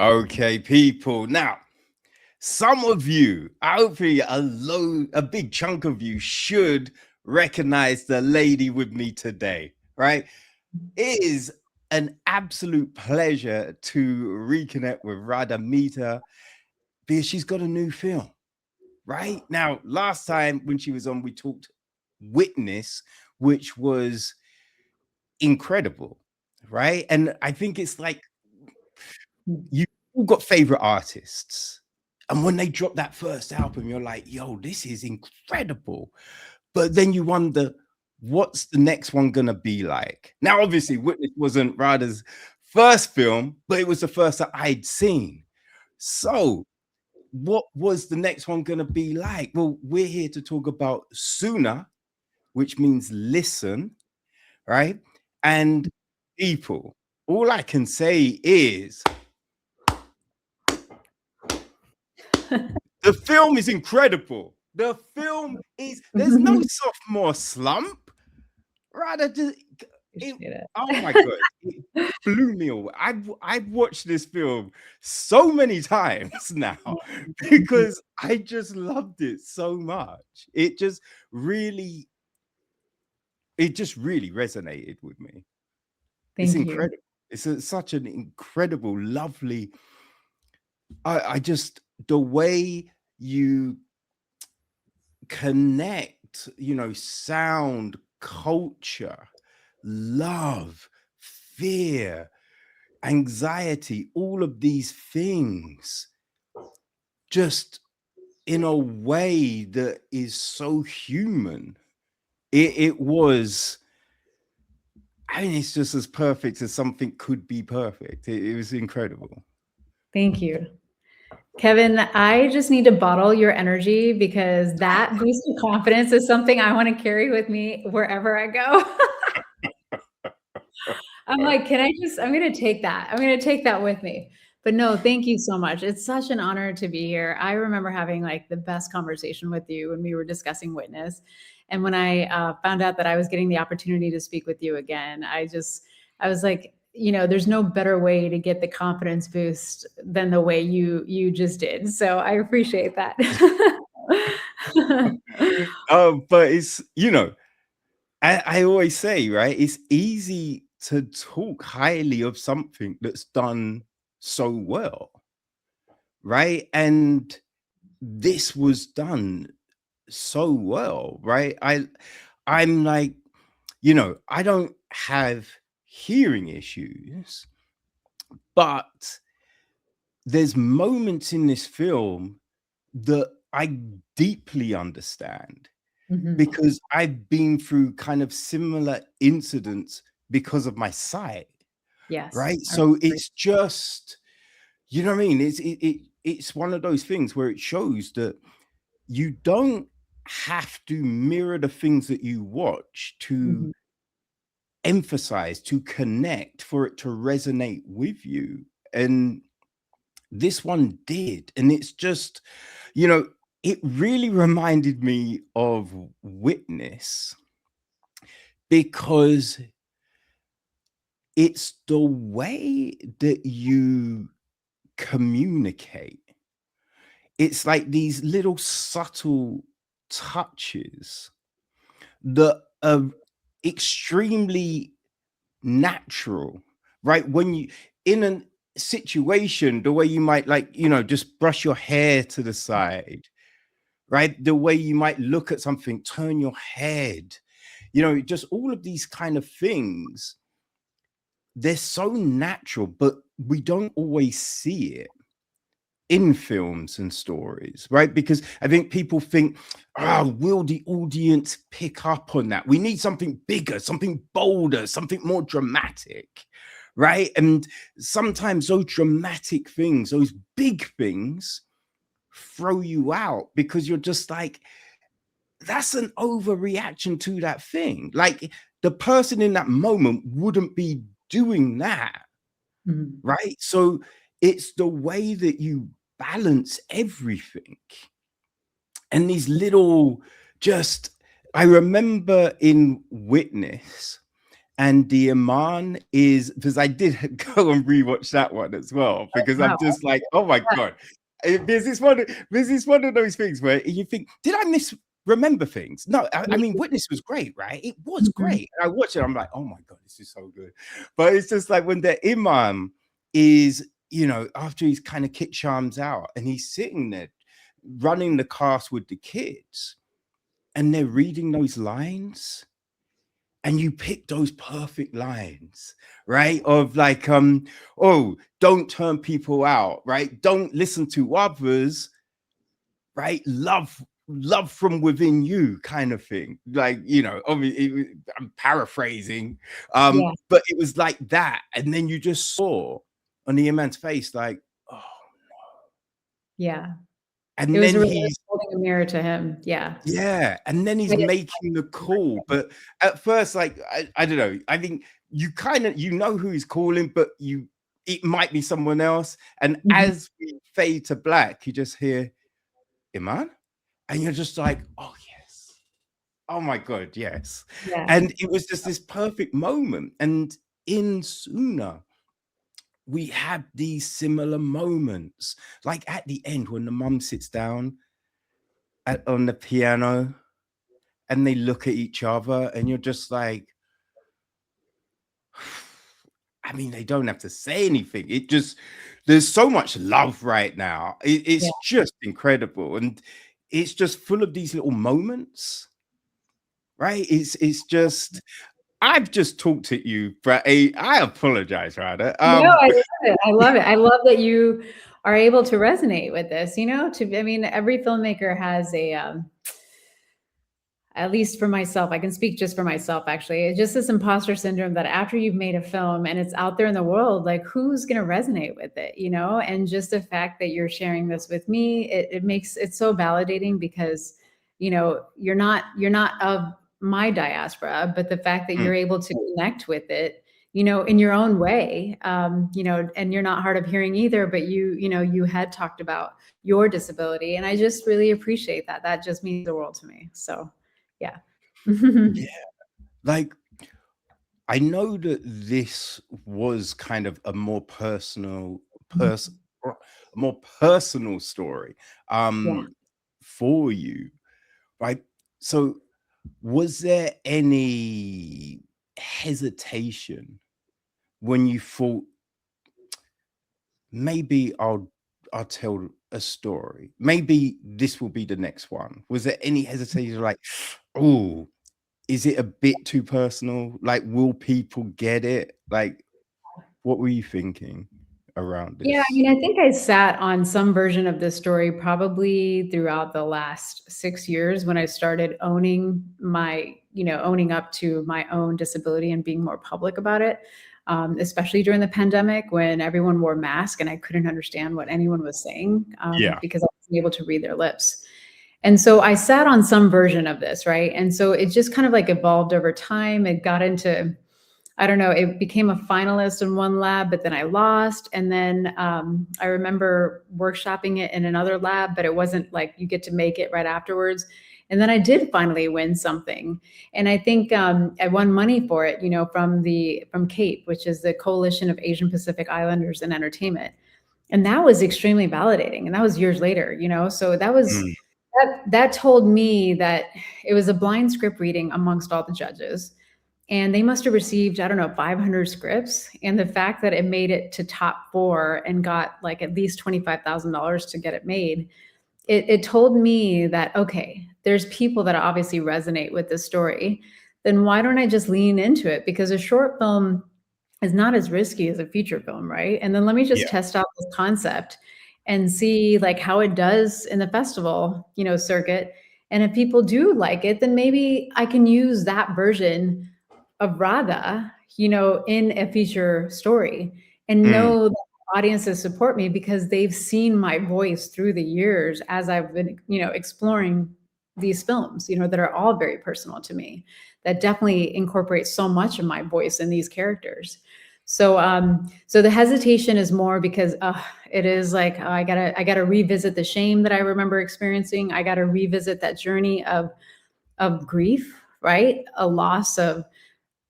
Okay, people. Now, some of you, hopefully a big chunk of you should recognize the lady with me today, right? It is an absolute pleasure to reconnect with Radha Mehta because she's got a new film, right? Now, last time when she was on, we talked Witness, which was incredible, right? And I think it's like you all got favorite artists. And when they drop that first album, you're like, yo, this is incredible. But then you wonder, what's the next one gonna be like? Now, obviously, Witness wasn't Radha's first film, but it was the first that I'd seen. So what was the next one gonna be like? Well, we're here to talk about SÜNNA, which means listen, right? And people. All I can say is the film is incredible. The film is, there's no sophomore slump. Rather, oh my God, it blew me away. I've watched this film so many times now because I just loved it so much. It just really resonated with me. It's incredible. It's such an incredible, lovely. I just, the way you connect, sound, culture, love, fear, anxiety, all of these things, just in a way that is so human. It was, I mean, it's just as perfect as something could be perfect. It was incredible. Thank you. Kevin, I just need to bottle your energy because that boost of confidence is something I want to carry with me wherever I go. I'm like, I'm going to take that. I'm going to take that with me. But no, thank you so much. It's such an honor to be here. I remember having like the best conversation with you when we were discussing Witness. And when I found out that I was getting the opportunity to speak with you again, I was like, there's no better way to get the confidence boost than the way you just did. So I appreciate that. But it's, I always say, right, it's easy to talk highly of something that's done so well, right? And this was done so well, right? I'm like, I don't have hearing issues, but there's moments in this film that I deeply understand because I've been through kind of similar incidents because of my sight. Yes. Right. So it's just, you know what I mean? It's one of those things where it shows that you don't have to mirror the things that you watch to emphasize, to connect, for it to resonate with you. And this one did. And it's just, it really reminded me of Witness because it's the way that you communicate. It's like these little subtle touches that are extremely natural, right? When you in a situation, the way you might just brush your hair to the side, right? The way you might look at something, turn your head, just all of these kind of things. They're so natural, but we don't always see it in films and stories, right? Because I think people think, will the audience pick up on that? We need something bigger, something bolder, something more dramatic, right? And sometimes those dramatic things, those big things, throw you out because you're just like, that's an overreaction to that thing. Like the person in that moment wouldn't be doing that, right? So it's the way that you balance everything. And these little I remember in Witness, and the Iman is, because I did go and rewatch that one as well, because Wow. I'm just like, oh my God. There's this one of those things where you think, did I misremember things? No, I mean, Witness was great, right? It was great. And I watch it, I'm like, oh my God, this is so good. But it's just like when the Imam is, you know, after he's kind of kicked Shams out and he's sitting there running the cast with the kids and they're reading those lines. And you pick those perfect lines, right? Of like, oh, don't turn people out, right? Don't listen to others, right? Love from within you, kind of thing. Like, you know, obviously, I'm paraphrasing, but it was like that. And then you just saw on the man's face, like, oh no. Yeah. And it was then really he's holding a mirror to him. Yeah. Yeah, and then he's making the call, but at first, like, I don't know. I think you kind of, you know who he's calling, but it might be someone else. And as we fade to black, you just hear Iman, and you're just like, oh yes, oh my God, yes. Yeah. And it was just this perfect moment. And in SÜNNA, we had these similar moments, like at the end when the mum sits down on the piano. And they look at each other and you're just like, I mean, they don't have to say anything. It just, there's so much love right now. It's just incredible. And it's just full of these little moments, right? It's just, I've just talked at you, but I apologize, Radha. No, I love it. I love it. I love that you are able to resonate with this, you know, I mean, every filmmaker has at least for myself, I can speak just for myself, actually. It's just this imposter syndrome that after you've made a film and it's out there in the world, like who's going to resonate with it, you know? And just the fact that you're sharing this with me, it makes it so validating because, you know, you're not of my diaspora, but the fact that you're able to connect with it, you know, in your own way, you know, and you're not hard of hearing either, but you know, you had talked about your disability. And I just really appreciate that. That just means the world to me. So. Yeah. Yeah. Like, I know that this was kind of a more personal story for you, right? So was there any hesitation when you thought, maybe I'll tell a story, maybe this will be the next one? Was there any hesitation, like, oh, is it a bit too personal? Like, will people get it? Like, what were you thinking around this? Yeah, I mean, I think I sat on some version of this story probably throughout the last 6 years when I started owning up to my own disability and being more public about it. Especially during the pandemic when everyone wore masks and I couldn't understand what anyone was saying because I wasn't able to read their lips. And so I sat on some version of this, right? And so it just kind of like evolved over time. It got into, I don't know, it became a finalist in one lab, but then I lost. And then I remember workshopping it in another lab, but it wasn't like you get to make it right afterwards. And then I did finally win something. And I think I won money for it, you know, from CAPE, which is the Coalition of Asian Pacific Islanders in Entertainment. And that was extremely validating. And that was years later, you know, so that was, that told me that it was a blind script reading amongst all the judges. And they must have received, I don't know, 500 scripts. And the fact that it made it to top 4 and got like at least $25,000 to get it made, it told me that, okay, there's people that obviously resonate with this story. Then why don't I just lean into it? Because a short film is not as risky as a feature film, right? And then let me just test out this concept and see like how it does in the festival, you know, circuit. And if people do like it, then maybe I can use that version of Radha, you know, in a feature story and know that audiences support me because they've seen my voice through the years as I've been, you know, exploring these films, you know, that are all very personal to me, that definitely incorporate so much of my voice in these characters. So, so the hesitation is more because it is like, I gotta revisit the shame that I remember experiencing. I gotta revisit that journey of grief, right? A loss of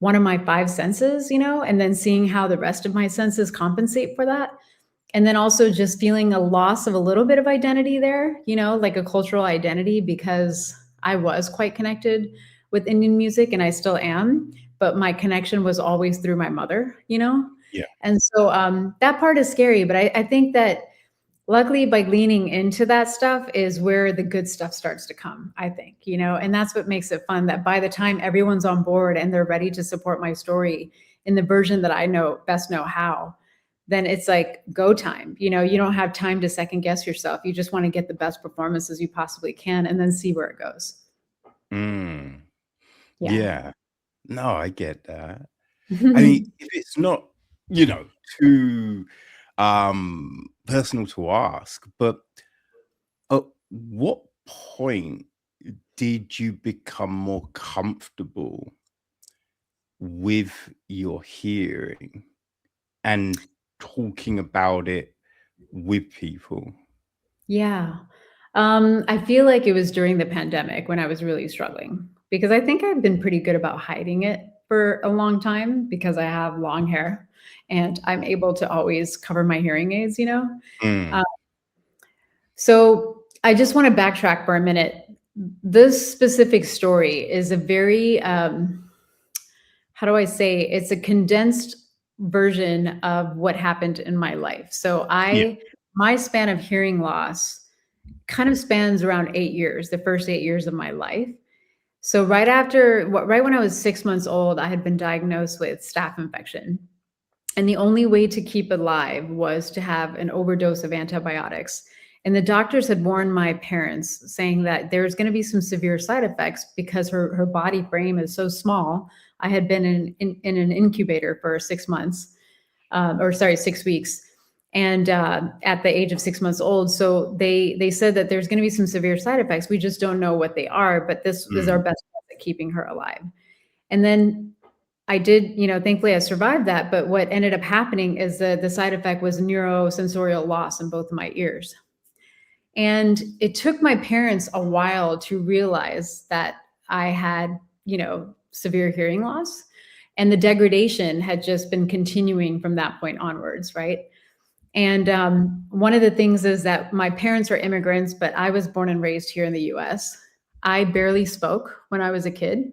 one of my 5 senses, and then seeing how the rest of my senses compensate for that. And then also just feeling a loss of a little bit of identity there, like a cultural identity, because I was quite connected with Indian music and I still am, but my connection was always through my mother. Yeah. And so that part is scary, but I think that luckily by leaning into that stuff is where the good stuff starts to come, I think, and that's what makes it fun, that by the time everyone's on board and they're ready to support my story in the version that I best know how, then it's like go time. You don't have time to second guess yourself. You just want to get the best performances you possibly can and then see where it goes. Mm. Yeah. Yeah. No, I get that. I mean, if it's not, too personal to ask, but at what point did you become more comfortable with your hearing and talking about it with people? Yeah. I feel like it was during the pandemic when I was really struggling, because I think I've been pretty good about hiding it for a long time because I have long hair and I'm able to always cover my hearing aids. Mm. Uh, so I just want to backtrack for a minute. This specific story is a very, how do I say, it's a condensed version of what happened in my life. So Yeah. my span of hearing loss kind of spans around 8 years, the first 8 years of my life. So right when I was 6 months old, I had been diagnosed with staph infection. And the only way to keep it alive was to have an overdose of antibiotics. And the doctors had warned my parents, saying that there's going to be some severe side effects because her body frame is so small. I had been in an incubator for 6 months, 6 weeks, and at the age of 6 months old. So they said that there's going to be some severe side effects. We just don't know what they are, but this is our best bet at keeping her alive. And then I did, thankfully I survived that. But what ended up happening is the side effect was neurosensorial loss in both of my ears. And it took my parents a while to realize that I had, severe hearing loss, and the degradation had just been continuing from that point onwards, right? And one of the things is that my parents are immigrants, but I was born and raised here in the US. I barely spoke when I was a kid.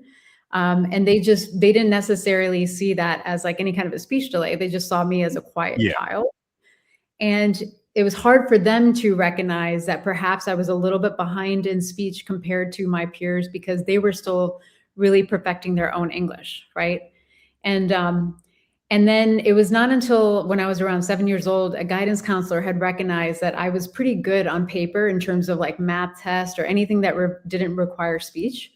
And they didn't necessarily see that as like any kind of a speech delay. They just saw me as a quiet Yeah. child. And it was hard for them to recognize that perhaps I was a little bit behind in speech compared to my peers because they were still really perfecting their own English, right? And then it was not until when I was around 7 years old, a guidance counselor had recognized that I was pretty good on paper in terms of like math test or anything that didn't require speech.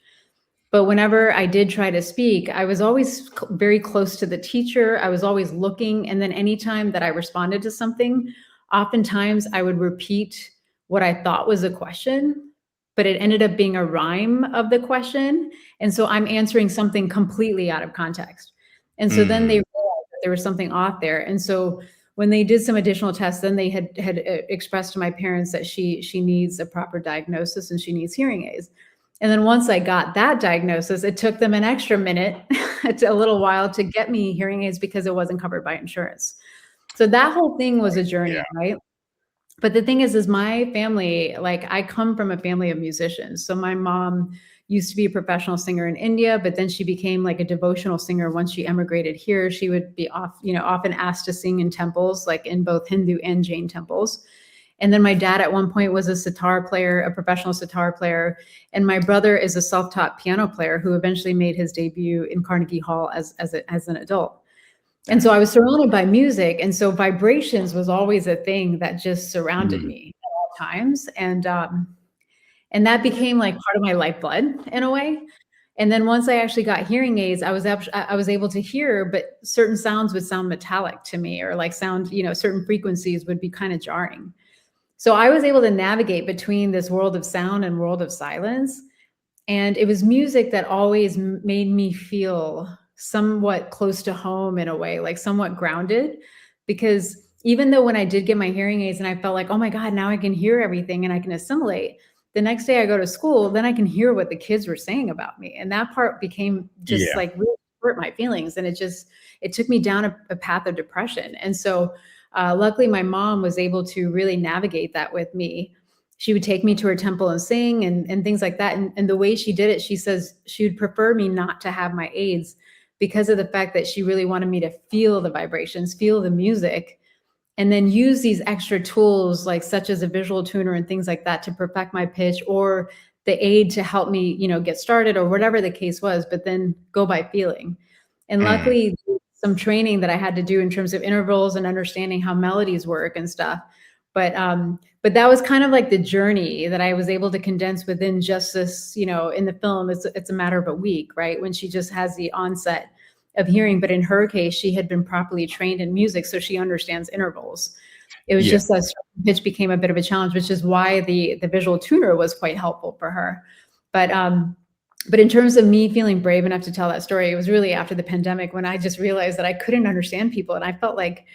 But whenever I did try to speak, I was always very close to the teacher. I was always looking. And then anytime that I responded to something, oftentimes I would repeat what I thought was a question, but it ended up being a rhyme of the question. And so I'm answering something completely out of context. And so then they realized that there was something off there. And so when they did some additional tests, then they had expressed to my parents that she needs a proper diagnosis and she needs hearing aids. And then once I got that diagnosis, it took them an extra minute, a little while to get me hearing aids because it wasn't covered by insurance. So that whole thing was a journey, Yeah. right? But the thing is my family, like I come from a family of musicians. So my mom used to be a professional singer in India, but then she became like a devotional singer once she emigrated here. She would be often asked to sing in temples, like in both Hindu and Jain temples. And then my dad at one point was a sitar player, a professional sitar player. And my brother is a self-taught piano player who eventually made his debut in Carnegie Hall as an adult. And so I was surrounded by music. And so vibrations was always a thing that just surrounded me at all times. And that became like part of my lifeblood in a way. And then once I actually got hearing aids, I was able to hear, but certain sounds would sound metallic to me, or like sound, certain frequencies would be kind of jarring. So I was able to navigate between this world of sound and world of silence. And it was music that always made me feel somewhat close to home in a way, like somewhat grounded. Because even though when I did get my hearing aids and I felt like, oh my God, now I can hear everything and I can assimilate, the next day I go to school, then I can hear what the kids were saying about me. And that part became just like really support my feelings. And it took me down a path of depression. And so luckily my mom was able to really navigate that with me. She would take me to her temple and sing and things like that. And the way she did it, she says she would prefer me not to have my aids because of the fact that she really wanted me to feel the vibrations, feel the music, and then use these extra tools like such as a visual tuner and things like that to perfect my pitch, or the aid to help me, get started, or whatever the case was, but then go by feeling. And luckily some training that I had to do in terms of intervals and understanding how melodies work and stuff. But that was kind of like the journey that I was able to condense within just this, in the film, it's a matter of a week, right? When she just has the onset of hearing. But in her case, she had been properly trained in music, so she understands intervals. It was just that pitch became a bit of a challenge, which is why the visual tuner was quite helpful for her. But in terms of me feeling brave enough to tell that story, it was really after the pandemic when I just realized that I couldn't understand people. And I felt like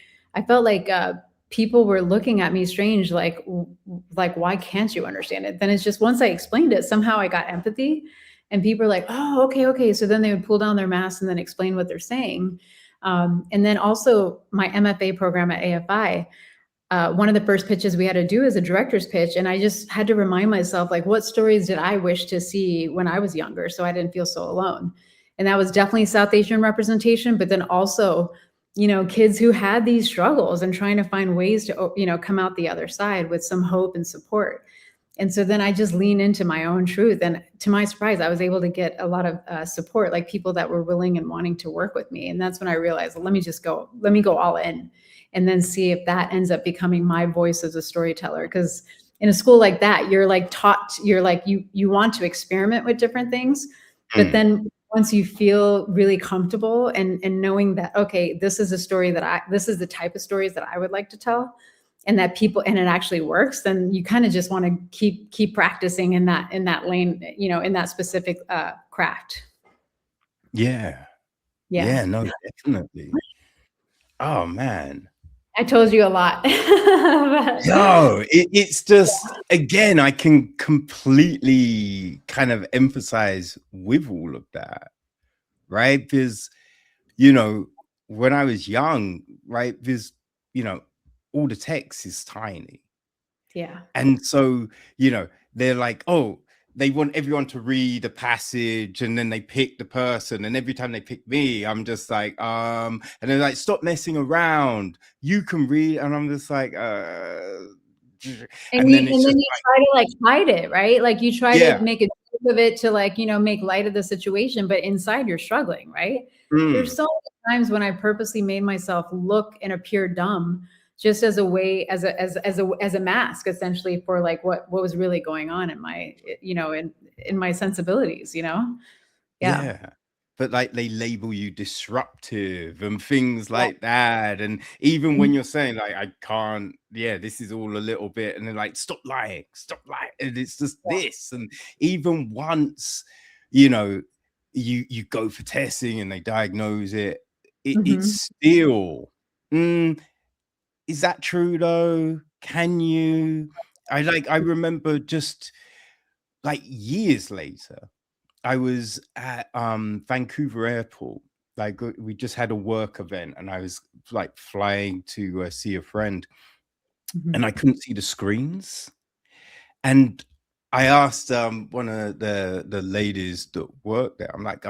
people were looking at me strange, like, why can't you understand it? Then it's just, once I explained it, somehow I got empathy, and people were like, oh, okay. So then they would pull down their masks and then explain what they're saying. And then also my MFA program at AFI, one of the first pitches we had to do is a director's pitch. And I just had to remind myself, like, what stories did I wish to see when I was younger, so I didn't feel so alone? And that was definitely South Asian representation, but then also, kids who had these struggles and trying to find ways to, come out the other side with some hope and support. And so then I just lean into my own truth. And to my surprise, I was able to get a lot of support, like people that were willing and wanting to work with me. And that's when I realized, well, let me go all in, and then see if that ends up becoming my voice as a storyteller. Because in a school like that, you're like taught, you're like, you want to experiment with different things, but then once you feel really comfortable and knowing that, okay, this is the type of stories that I would like to tell, and that people, and it actually works, then you kind of just want to keep practicing in that lane, in that specific craft. Yeah, no, definitely. Oh man, I told you a lot. no, it's just, again, I can completely kind of emphasize with all of that, right? Because when I was young, right, there's all the text is tiny. Yeah. And so, they're like, oh, they want everyone to read a passage, and then they pick the person. And every time they pick me, I'm just like, and they're like, stop messing around. You can read. And I'm just like, and then you try to like hide it, right? Like you try to make a joke of it to like, make light of the situation, but inside you're struggling, right? There's so many times when I purposely made myself look and appear dumb, just as a way, as a mask, essentially, for like what was really going on in my, in my sensibilities, Yeah. But like they label you disruptive and things like that. And even when you're saying like, I can't, this is all a little bit, and they're like, stop lying. And it's just this. And even once, you go for testing and they diagnose it, it's still, is that true though? Can you? I remember just like years later, I was at Vancouver Airport. Like we just had a work event, and I was like flying to see a friend, and I couldn't see the screens. And I asked one of the ladies that worked there. I'm like,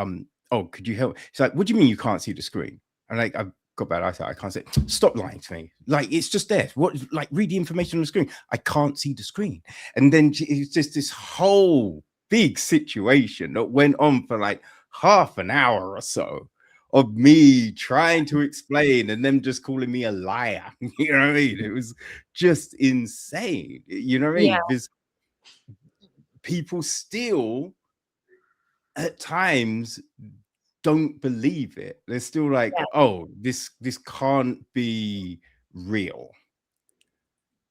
oh, could you help? She's like, what do you mean you can't see the screen? I'm like, I've got bad eyesight. I can't see it. Stop lying to me. Like, it's just there. What? Like, read the information on the screen. I can't see the screen. And then it's just this whole big situation that went on for like half an hour or so of me trying to explain and them just calling me a liar. You know what I mean? It was just insane. You know what I mean? Because people still at times don't believe it. They're still like, oh, this can't be real.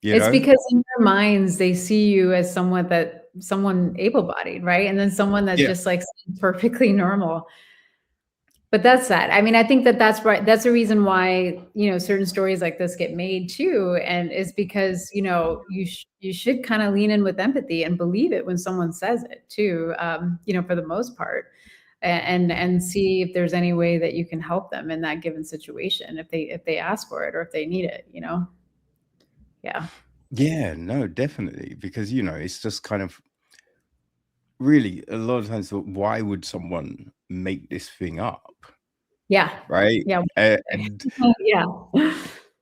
It's because in their minds they see you as someone able-bodied, right? And then someone that's just like perfectly normal. But that's sad. I mean, I think that's right. That's the reason why, certain stories like this get made too. And is because, you should kind of lean in with empathy and believe it when someone says it too, for the most part. and see if there's any way that you can help them in that given situation if they ask for it or if they need it, you know? Yeah. Yeah, no, definitely. Because, it's just kind of really a lot of times, why would someone make this thing up? Yeah. Right? Yeah. And Yeah.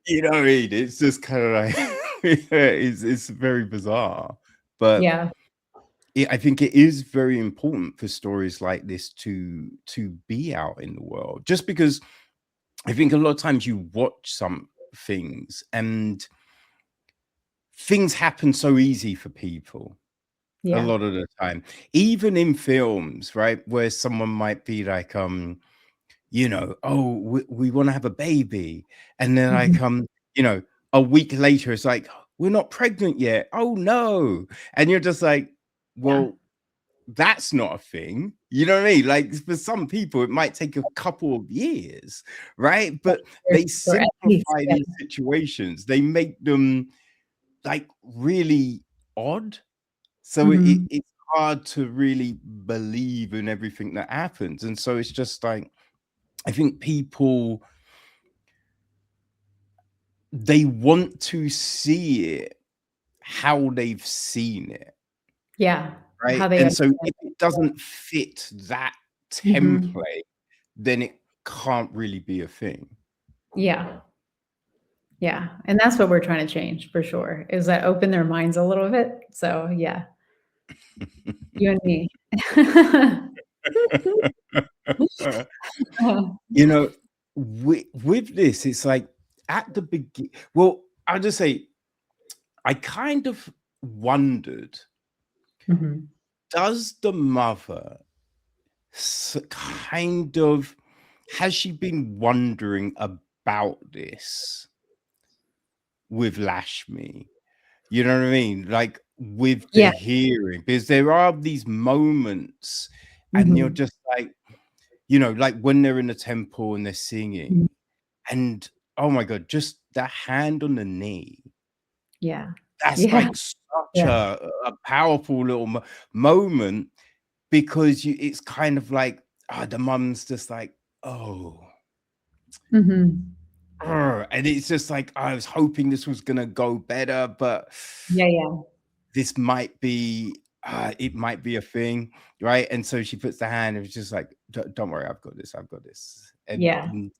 you know what I mean? It's just kind of like it's very bizarre. But Yeah. I think it is very important for stories like this to be out in the world. Just because I think a lot of times you watch some things and things happen so easy for people a Yeah. lot of the time. Even in films, right? Where someone might be like, oh, we want to have a baby. And then Mhm. a week later, it's like, we're not pregnant yet. Oh no. And you're just like, Yeah. well, that's not a thing. You know what I mean? Like for some people, it might take a couple of years, right? But they For at least, simplify yeah. these situations. They make them like really odd. So Mhm. it's hard to really believe in everything that happens. And so it's just like, I think people, they want to see it how they've seen it, Yeah. right? How they And so understand. if it doesn't fit that Mhm. template, then it can't really be a thing. Yeah. Yeah. And that's what we're trying to change for sure, is that open their minds a little bit. So, yeah, you and me. You know, with this, it's like at the begin. Well, I'll just say, I kind of wondered, Mhm. does the mother kind of, has she been wondering about this with Lashmi? You know what I mean? Like with the Yeah. hearing, because there are these moments, and you're Mhm. just like, like when they're in the temple and they're Mhm. singing, and oh my God, just the hand on the knee. Yeah. That's Yeah. like such Yeah. a powerful little moment, because it's kind of like, the mum's just like, oh, Mhm. and it's just like, I was hoping this was gonna go better, but Yeah, yeah. this might be, it might be a thing, right? And so she puts the hand, and it's just like, Don't worry, I've got this, I've got this." Yeah. And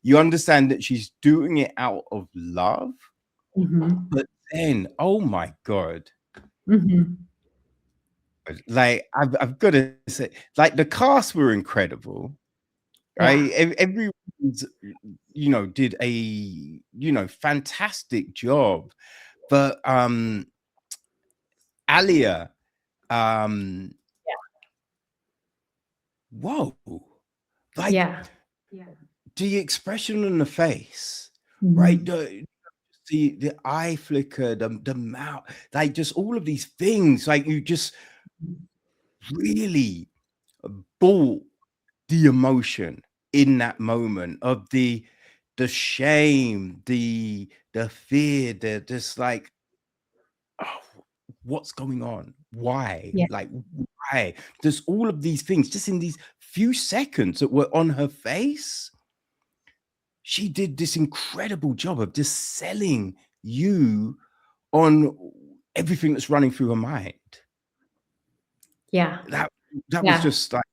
you understand that she's doing it out of love, Mhm. but then, oh my God, Mhm. like I've got to say, like the cast were incredible, Yeah. right? Everyone's, did a fantastic job, but Aaliya, um, whoa, like Yeah. the expression on the face, right? Mhm. The eye flicker, the mouth, like just all of these things, like you just really bought the emotion in that moment of the shame, the fear, the just like, oh, what's going on? Why? Yeah. Like, why? There's all of these things just in these few seconds that were on her face. She did this incredible job of just selling you on everything that's running through her mind. Yeah. That that was Yeah. just like,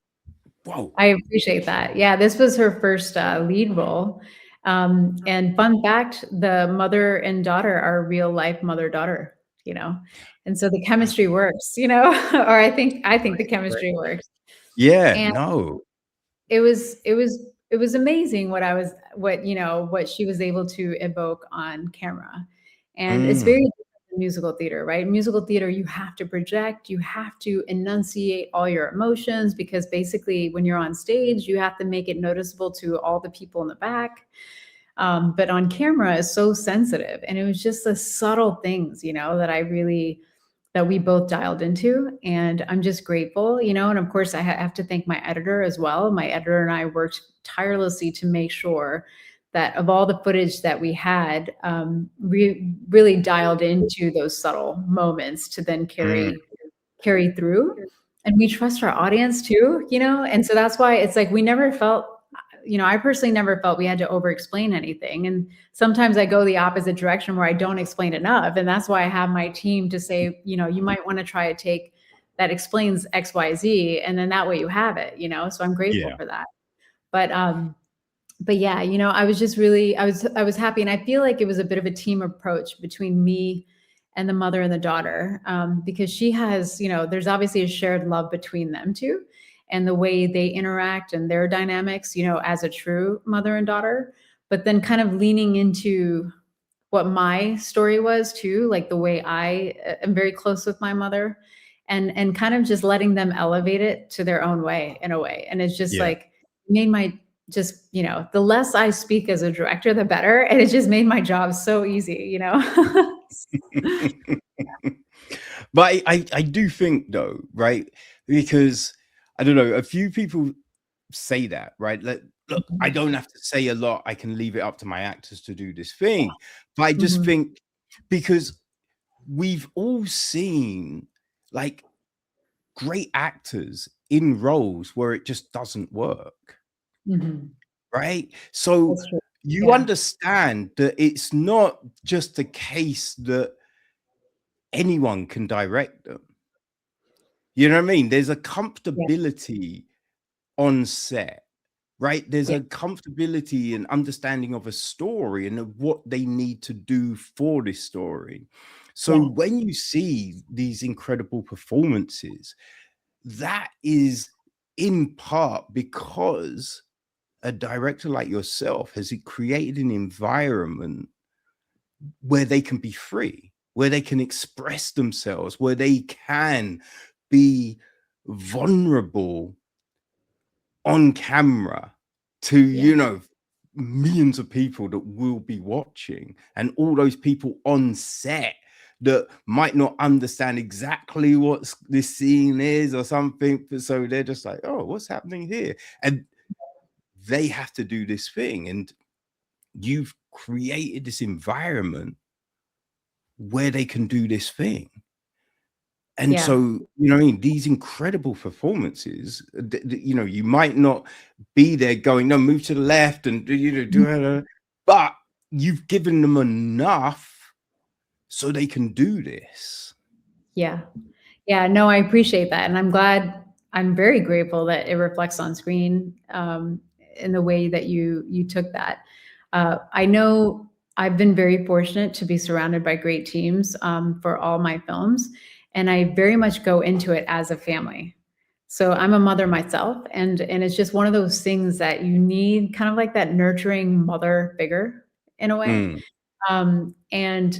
whoa. I appreciate that. Yeah, this was her first, lead role. And fun fact, the mother and daughter are real life mother-daughter, you know? And so the chemistry works, or I think the Right. chemistry works. Yeah, And no. it was amazing what she was able to evoke on camera. And it's Mm, very different than musical theater, right? Musical theater, you have to project, you have to enunciate all your emotions because basically when you're on stage, you have to make it noticeable to all the people in the back. But on camera is so sensitive. And it was just the subtle things, that we both dialed into. And I'm just grateful, and of course, I have to thank my editor as well. My editor and I worked tirelessly to make sure that of all the footage that we had, we really dialed into those subtle moments to then mm, carry through. and we trust our audience too, you know? And so that's why it's like we never felt, you know, I personally never felt we had to over explain anything. And sometimes I go the opposite direction where I don't explain enough. And that's why I have my team to say, you know, you might want to try to take that explains XYZ, and then that way you have it, you know? So I'm grateful Yeah. for that. But yeah, you know, I was just really, I was happy. And I feel like it was a bit of a team approach between me and the mother and the daughter, because she has, you know, there's obviously a shared love between them two and the way they interact and their dynamics, you know, as a true mother and daughter, but then kind of leaning into what my story was too, like the way I am very close with my mother, and kind of just letting them elevate it to their own way in a way. And it's just Yeah. like made my just, you know, the less I speak as a director, the better. And it just made my job so easy, you know? But I do think though, right? Because I don't know, a few people say that, right? Like, look, I don't have to say a lot. I can leave it up to my actors to do this thing. But I just Mhm. think because we've all seen like great actors in roles where it just doesn't work, Mhm. right? So That's true. you Yeah. understand that it's not just a case that anyone can direct them. You know what I mean? There's a Yeah. comfortability on set, right? There's Yeah. a comfortability and understanding of a story and of what they need to do for this story. So Yeah. when you see these incredible performances, that is in part because a director like yourself has created an environment where they can be free, where they can express themselves, where they can be vulnerable on camera to, Yeah. you know, millions of people that will be watching, and all those people on set that might not understand exactly what this scene is or something. So they're just like, oh, what's happening here? And they have to do this thing. And you've created this environment where they can do this thing. And so, Yeah. you know what I mean? These incredible performances, you know, you might not be there going, no, move to the left and, you know, do it, but you've given them enough so they can do this. Yeah. Yeah, no, I appreciate that, and I'm very grateful that it reflects on screen, in the way that you took that. I know I've been very fortunate to be surrounded by great teams, for all my films, and I very much go into it as a family. So I'm a mother myself, and it's just one of those things that you need kind of like that nurturing mother figure in a way. Mm, And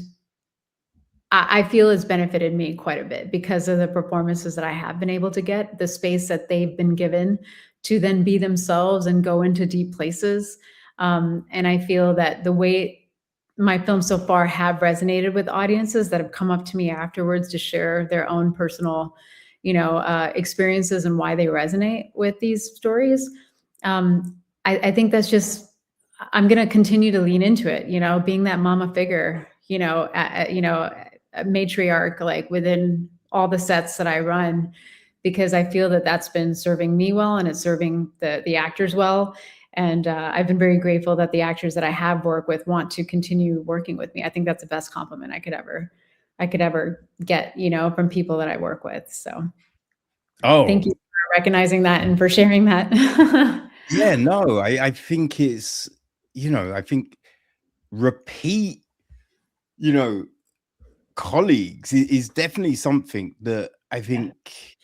I feel it's benefited me quite a bit because of the performances that I have been able to get, the space that they've been given to then be themselves and go into deep places. And I feel that the way my films so far have resonated with audiences that have come up to me afterwards to share their own personal, you know, experiences and why they resonate with these stories. I think that's just I'm going to continue to lean into it. You know, being that mama figure. You know, a matriarch like within all the sets that I run, because I feel that that's been serving me well and it's serving the actors well. And I've been very grateful that the actors that I have worked with want to continue working with me. I think that's the best compliment I could ever get, you know, from people that I work with. So thank oh, you for recognizing that and for sharing that. yeah, no, I think it's, you know, I think repeat, you know, colleagues is definitely something that I Yeah. think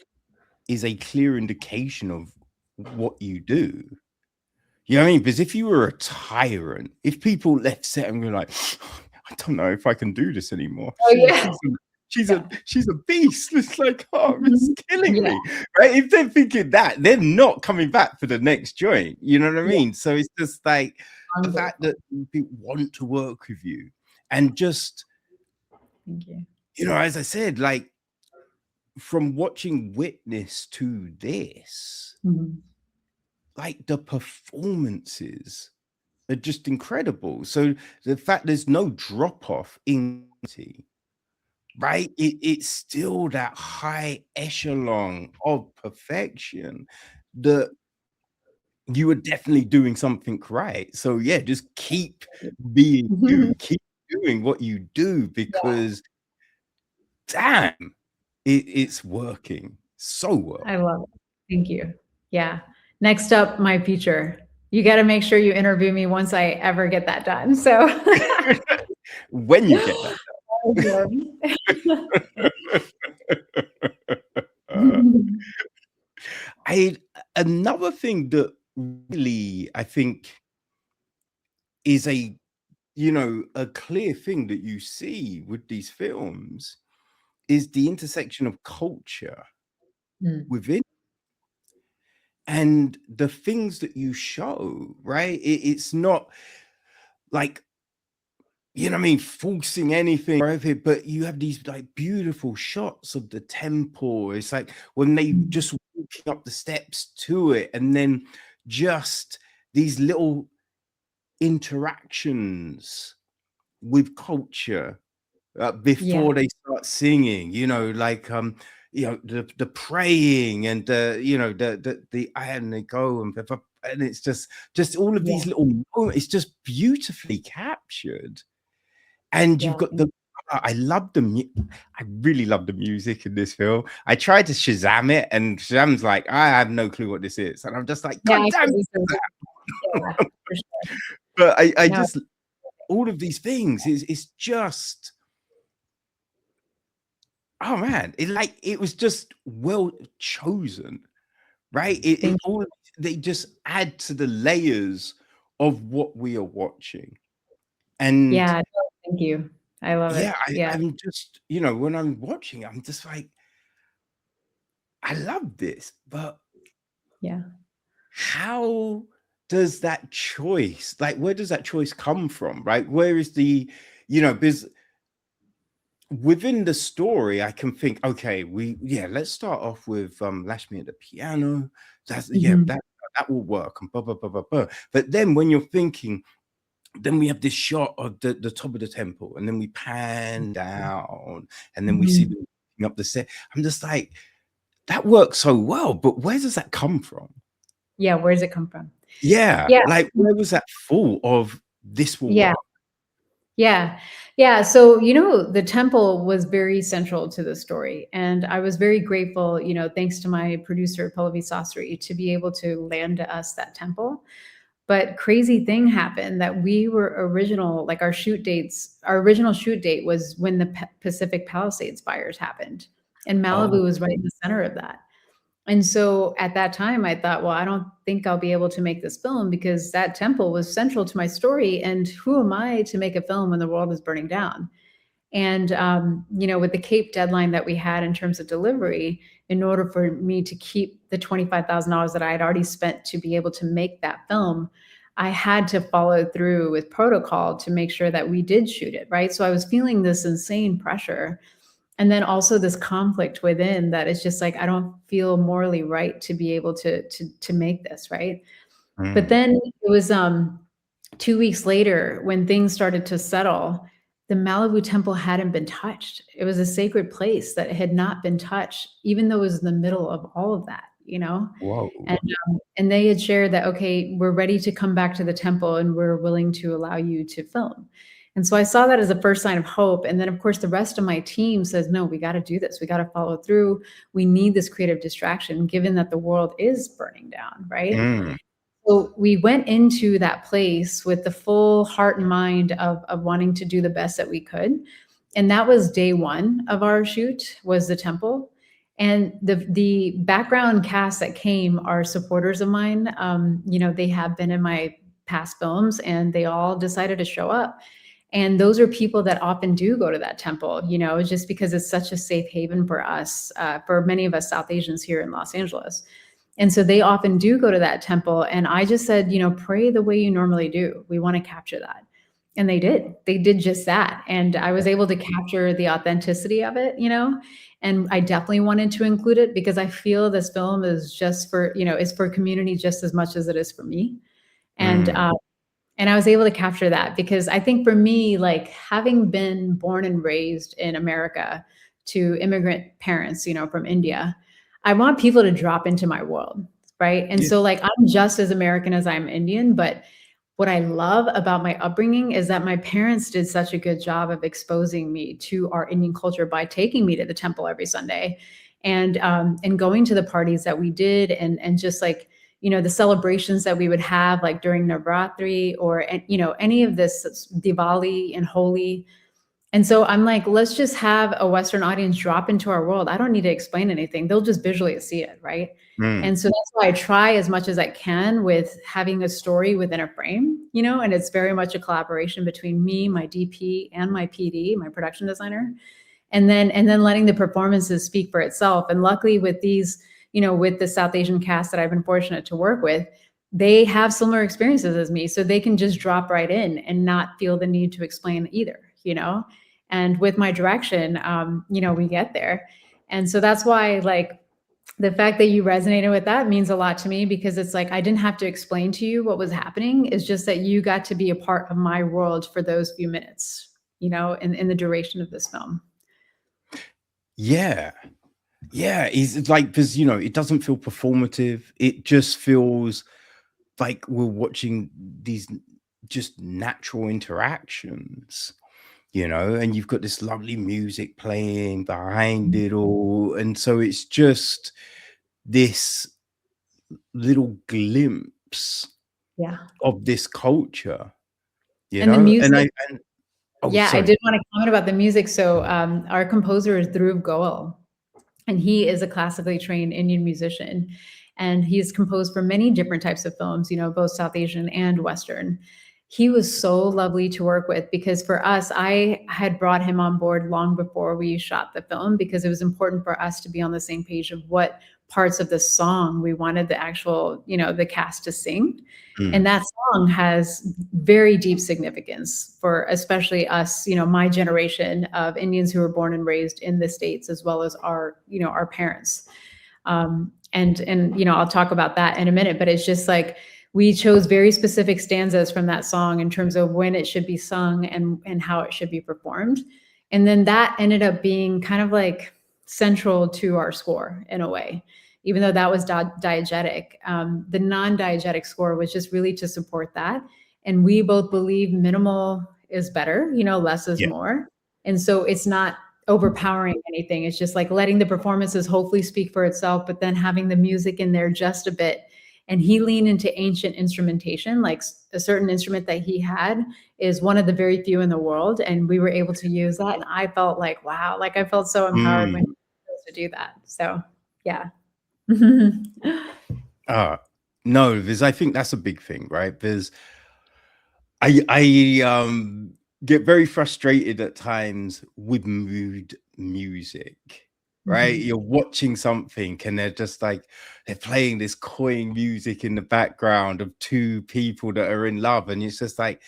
is a clear indication of what you do. You know what I mean? Because if you were a tyrant, if people left set and were like, I don't know if I can do this anymore. Oh yeah. She's a beast. It's like, oh, it's Mhm. killing Yeah. me. Right? If they're thinking that, they're not coming back for the next joint. You know what I Yeah. mean? So it's just like the I'm fact grateful. that people want to work with you and just, Thank you. you know, as I said, like from watching Witness to this, Mhm. like the performances are just incredible. So the fact there's no drop off in quality right? It's still that high echelon of perfection that you are definitely doing something right. So yeah, just keep being you, keep doing what you do, Yeah, because damn, it's working so well. I love it. Thank you. Yeah. Next up, my future. You got to make sure you interview me once I ever get that done. So When you get that done. I Another thing that really I think is a clear thing that you see with these films is the intersection of culture Mm. within and the things that you show, right? It's not like, you know what I mean, forcing anything of it, but you have these like beautiful shots of the temple. It's like when they Mm. just walking up the steps to it, and then just these little interactions with culture Yeah. before they start singing, the praying and the and they go and it's just all of Yeah. these little moments. It's just beautifully captured. And you've Yeah. got I love I really love the music in this film. I tried to Shazam it, and Shazam's like, I have no clue what this is. And I'm just like, Yeah. God I damn think it. this is- Yeah, for sure. But I No. just all of these things is just, oh man, it was just well chosen, right? Thank They just add to the layers of what we are watching. And Yeah, no, thank you. I love yeah, it. Yeah, I'm just, when I'm watching, I'm just like, I love this, but yeah. how does that choice, like, where does that choice come from, right? Where is because within the story, I can think, okay, let's start off with Lashmi at the piano. Mhm. That will work, and blah blah blah blah blah. But then when you're thinking, then we have this shot of the top of the temple, and then we pan down, and then we see Mhm. them walking up the set. I'm just like, that works so well, but where does that come from? Yeah, where does it come from? Yeah, Yeah. like where was that thought of this will Yeah. work? Yeah. Yeah. So, the temple was very central to the story. And I was very grateful, thanks to my producer, Pallavi Sastry, to be able to land to us that temple. But crazy thing happened that we were like our original shoot date was when the Pacific Palisades fires happened. And Oh, Malibu was right in the center of that. And so at that time, I thought, well, I don't think I'll be able to make this film because that temple was central to my story. And who am I to make a film when the world is burning down? And, with the Cape deadline that we had in terms of delivery, in order for me to keep the $25,000 that I had already spent to be able to make that film, I had to follow through with protocol to make sure that we did shoot it. Right. So I was feeling this insane pressure. And then also this conflict within that is just like, I don't feel morally right to be able to make this. Right. But mm, then it was 2 weeks later when things started to settle, the Malibu temple hadn't been touched. It was a sacred place that had not been touched, even though it was in the middle of all of that, you know? whoa. And they had shared that, okay, we're ready to come back to the temple and we're willing to allow you to film. And so I saw that as a first sign of hope. And then, of course, the rest of my team says, no, we got to do this. We got to follow through. We need this creative distraction, given that the world is burning down, right? Mm, So we went into that place with the full heart and mind of wanting to do the best that we could. And that was day one of our shoot, was the temple. And the background cast that came are supporters of mine. They have been in my past films and they all decided to show up. And those are people that often do go to that temple, just because it's such a safe haven for us, for many of us South Asians here in Los Angeles. And so they often do go to that temple. And I just said, pray the way you normally do. We want to capture that. And they did. They did just that. And I was able to capture the authenticity of it, and I definitely wanted to include it because I feel this film is just for, is for community just as much as it is for me. And mm. And I was able to capture that because I think for me, like having been born and raised in America to immigrant parents, from India, I want people to drop into my world, right? And Yeah. so like I'm just as American as I'm Indian, but what I love about my upbringing is that my parents did such a good job of exposing me to our Indian culture by taking me to the temple every Sunday and going to the parties that we did and just like the celebrations that we would have like during Navratri or any of this Diwali and Holi. And so I'm like, let's just have a Western audience drop into our world. I don't need to explain anything. They'll just visually see it, right? And so that's why I try as much as I can with having a story within a frame, and it's very much a collaboration between me, my DP, and my PD, my production designer. And then letting the performances speak for itself. And luckily with these, with the South Asian cast that I've been fortunate to work with, they have similar experiences as me. So they can just drop right in and not feel the need to explain either, And with my direction, we get there. And so that's why like the fact that you resonated with that means a lot to me because it's like I didn't have to explain to you what was happening. It's just that you got to be a part of my world for those few minutes, in the duration of this film. Yeah. Yeah. It's like, because, it doesn't feel performative. It just feels like we're watching these just natural interactions, and you've got this lovely music playing behind it all. And so it's just this little glimpse Yeah. of this culture, And the music. Oh, Yeah, I sorry. did want to comment about the music. So our composer is Dhruv Goel, and he is a classically trained Indian musician. And he's composed for many different types of films, both South Asian and Western. He was so lovely to work with because for us, I had brought him on board long before we shot the film because it was important for us to be on the same page of what parts of the song we wanted the actual, the cast to sing. And that song has very deep significance for especially us, my generation of Indians who were born and raised in the States, as well as our parents. And I'll talk about that in a minute, but it's just like we chose very specific stanzas from that song in terms of when it should be sung and how it should be performed. And then that ended up being kind of like central to our score in a way. Even though that was diegetic, the non-diegetic score was just really to support that. And we both believe minimal is better, less is more. And so it's not overpowering anything. It's just like letting the performances hopefully speak for itself, but then having the music in there just a bit. And he leaned into ancient instrumentation, like a certain instrument that he had is one of the very few in the world. And we were able to use that. And I felt like, wow, like I felt so empowered when I was able to do that. So yeah. No, I think that's a big thing, right? I get very frustrated at times with mood music, right? You're watching something and they're playing this cloying music in the background of two people that are in love, and it's just like,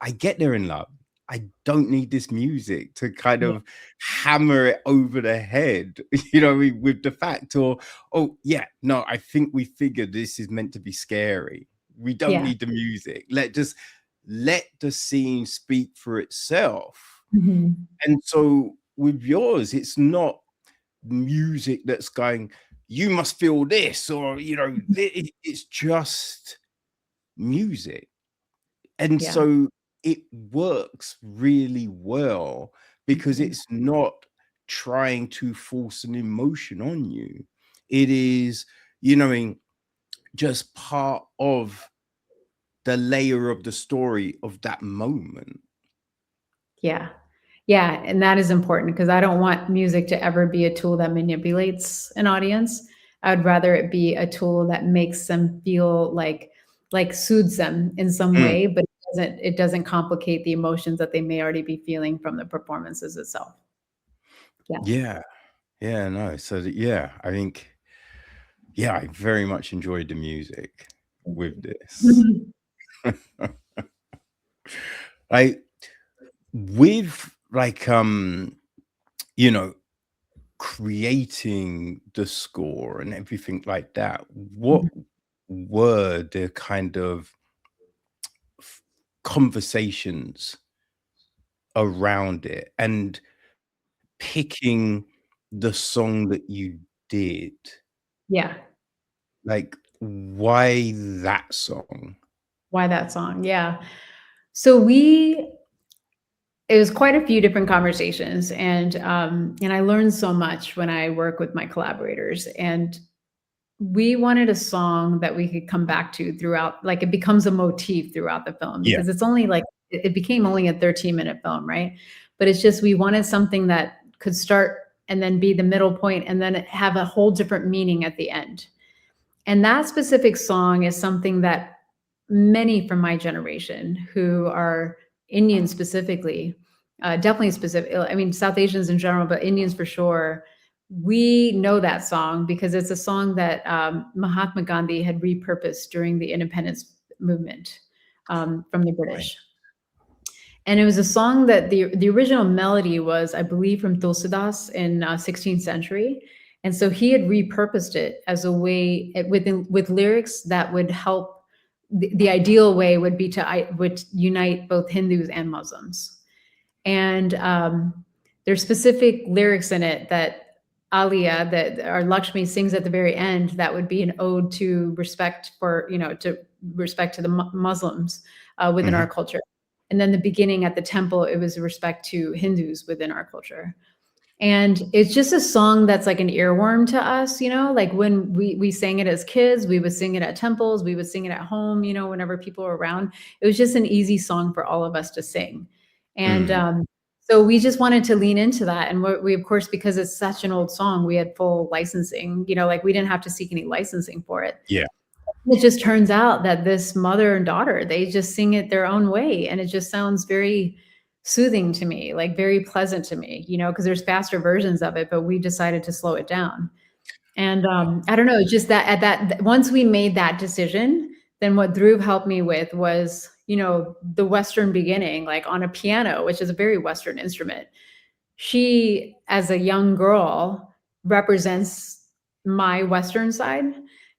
I get they're in love. I don't need this music to kind of hammer it over the head, with the fact I think we figured this is meant to be scary. We don't need the music. Let the scene speak for itself. And so with yours, it's not music that's going, you must feel this, or, it's just music. And so it works really well because it's not trying to force an emotion on you. It is, just part of the layer of the story of that moment. Yeah. Yeah. And that is important because I don't want music to ever be a tool that manipulates an audience. I would rather it be a tool that makes them feel like soothes them in some way, but it doesn't complicate the emotions that they may already be feeling from the performances itself. Yeah. Yeah. No. So I think, I very much enjoyed the music with this. With creating the score and everything like that, what were the kind of conversations around it, and picking the song that you did, Yeah. like, why that song? Why that song? Yeah. So it was quite a few different conversations, and I learned so much when I work with my collaborators, and we wanted a song that we could come back to throughout, like it becomes a motif throughout the film, Yeah. because it's only like it became only a 13-minute film, right? But it's just we wanted something that could start and then be the middle point and then have a whole different meaning at the end. And that specific song is something that many from my generation who are Indian specifically, definitely specific, I mean, South Asians in general, but Indians for sure, we know that song because it's a song that Mahatma Gandhi had repurposed during the independence movement from the Right. British. And it was a song that the original melody was, I believe, from Tulsidas in 16th century. And so he had repurposed it as a way with lyrics that would help. The ideal way would be would unite both Hindus and Muslims. And there's specific lyrics in it that Aaliya, that our Lakshmi sings at the very end, that would be an ode to respect for, to respect to the Muslims within our culture. And then the beginning at the temple, it was respect to Hindus within our culture. And it's just a song that's like an earworm to us, like when we sang it as kids, we would sing it at temples, we would sing it at home, whenever people were around. It was just an easy song for all of us to sing. And so we just wanted to lean into that. And we, of course, because it's such an old song, we had full licensing, like we didn't have to seek any licensing for it. Yeah. It just turns out that this mother and daughter, they just sing it their own way. And it just sounds very soothing to me, like very pleasant to me, because there's faster versions of it, but we decided to slow it down. And I don't know, just that once we made that decision, then what Dhruv helped me with was, the Western beginning, like on a piano, which is a very Western instrument. She, as a young girl, represents my Western side.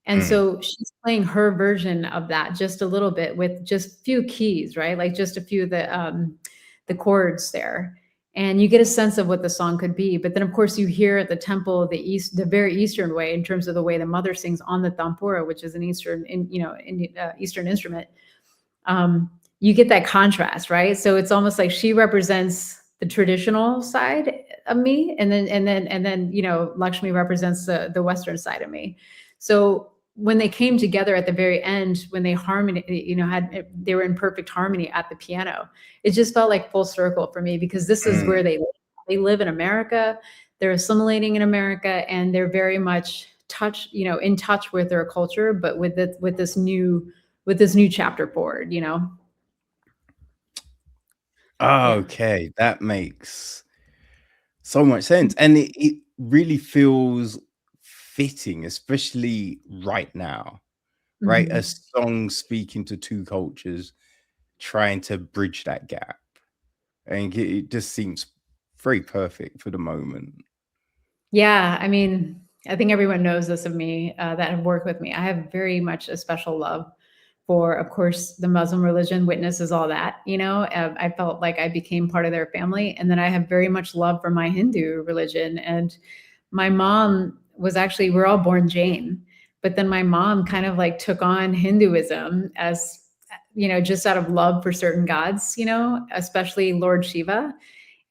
And so she's playing her version of that just a little bit with just few keys, right? Like just a few of the chords there. And you get a sense of what the song could be. But then, of course, you hear at the temple the very Eastern way, in terms of the way the mother sings on the tampura, which is an Eastern instrument. You get that contrast, right? So it's almost like she represents the traditional side of me, and then Lakshmi represents the Western side of me. So when they came together at the very end, when they they were in perfect harmony at the piano, it just felt like full circle for me, because this is where they live. They live in America, they're assimilating in America, and they're very much in touch with their culture, but with this new chapter forward, Okay, that makes so much sense. And it really feels fitting, especially right now, right? A song speaking to two cultures, trying to bridge that gap. And it just seems very perfect for the moment. Yeah, I mean, I think everyone knows this of me that have worked with me. I have very much a special love for, of course, the Muslim religion. Witness is all that, I felt like I became part of their family. And then I have very much love for my Hindu religion. And my mom was actually, we're all born Jain, but then my mom kind of like took on Hinduism as, just out of love for certain gods, especially Lord Shiva.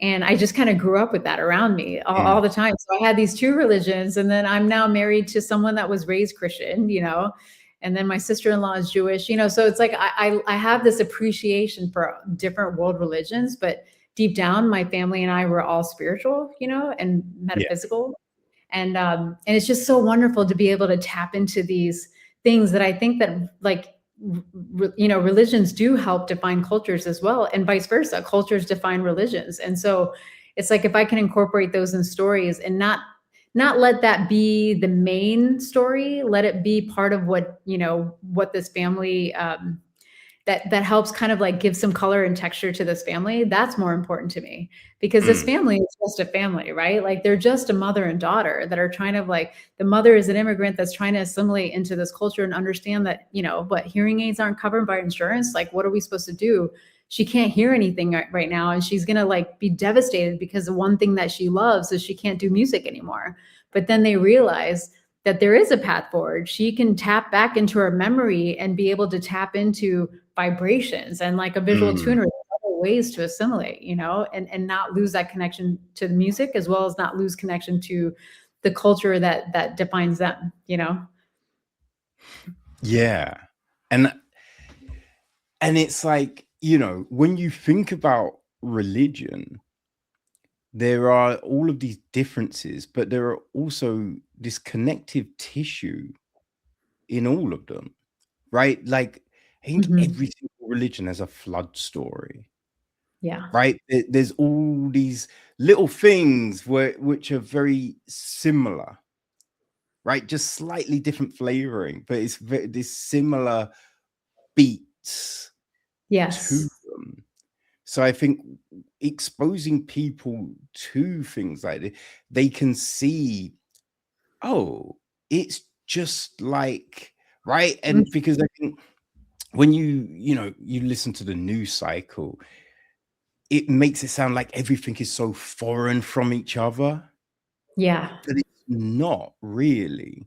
And I just kind of grew up with that around me all the time. So I had these two religions, and then I'm now married to someone that was raised Christian, and then my sister-in-law is Jewish, so it's like I have this appreciation for different world religions, but deep down, my family and I were all spiritual, and metaphysical. And it's just so wonderful to be able to tap into these things that I think that, like, religions do help define cultures as well, and vice versa. Cultures define religions. And so it's like, if I can incorporate those in stories and not let that be the main story, let it be part of what this family that helps kind of like give some color and texture to this family, that's more important to me, because this family is just a family, right? Like they're just a mother and daughter that are trying to like, the mother is an immigrant that's trying to assimilate into this culture and understand that, you know, what, hearing aids aren't covered by insurance. Like, what are we supposed to do? She can't hear anything right now. And she's going to like be devastated because the one thing that she loves is she can't do music anymore. But then they realize that there is a path forward. She can tap back into her memory and be able to tap into vibrations, and like a visual tuner, other ways to assimilate, you know, and not lose that connection to the music, as well as not lose connection to the culture that defines them, you know? Yeah. And it's like, you know, when you think about religion, there are all of these differences, but there are also this connective tissue in all of them, right? Like, I think every single religion has a flood story. Yeah. Right? There's all these little things which are very similar, right? Just slightly different flavoring, but it's this similar beats to them. So I think exposing people to things like this, they can see, oh, it's just like, right? And because I think when you know, you listen to the news cycle, it makes it sound like everything is so foreign from each other. Yeah. But it's not really.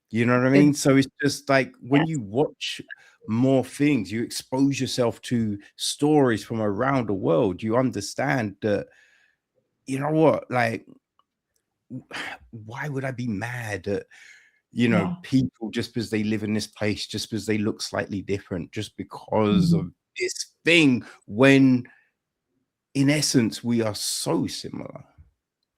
You know what I mean? So it's just like when you watch more things, you expose yourself to stories from around the world, you understand that, you know what, like, why would I be mad at, you know, people just because they live in this place, just because they look slightly different, just because of this thing, when in essence we are so similar.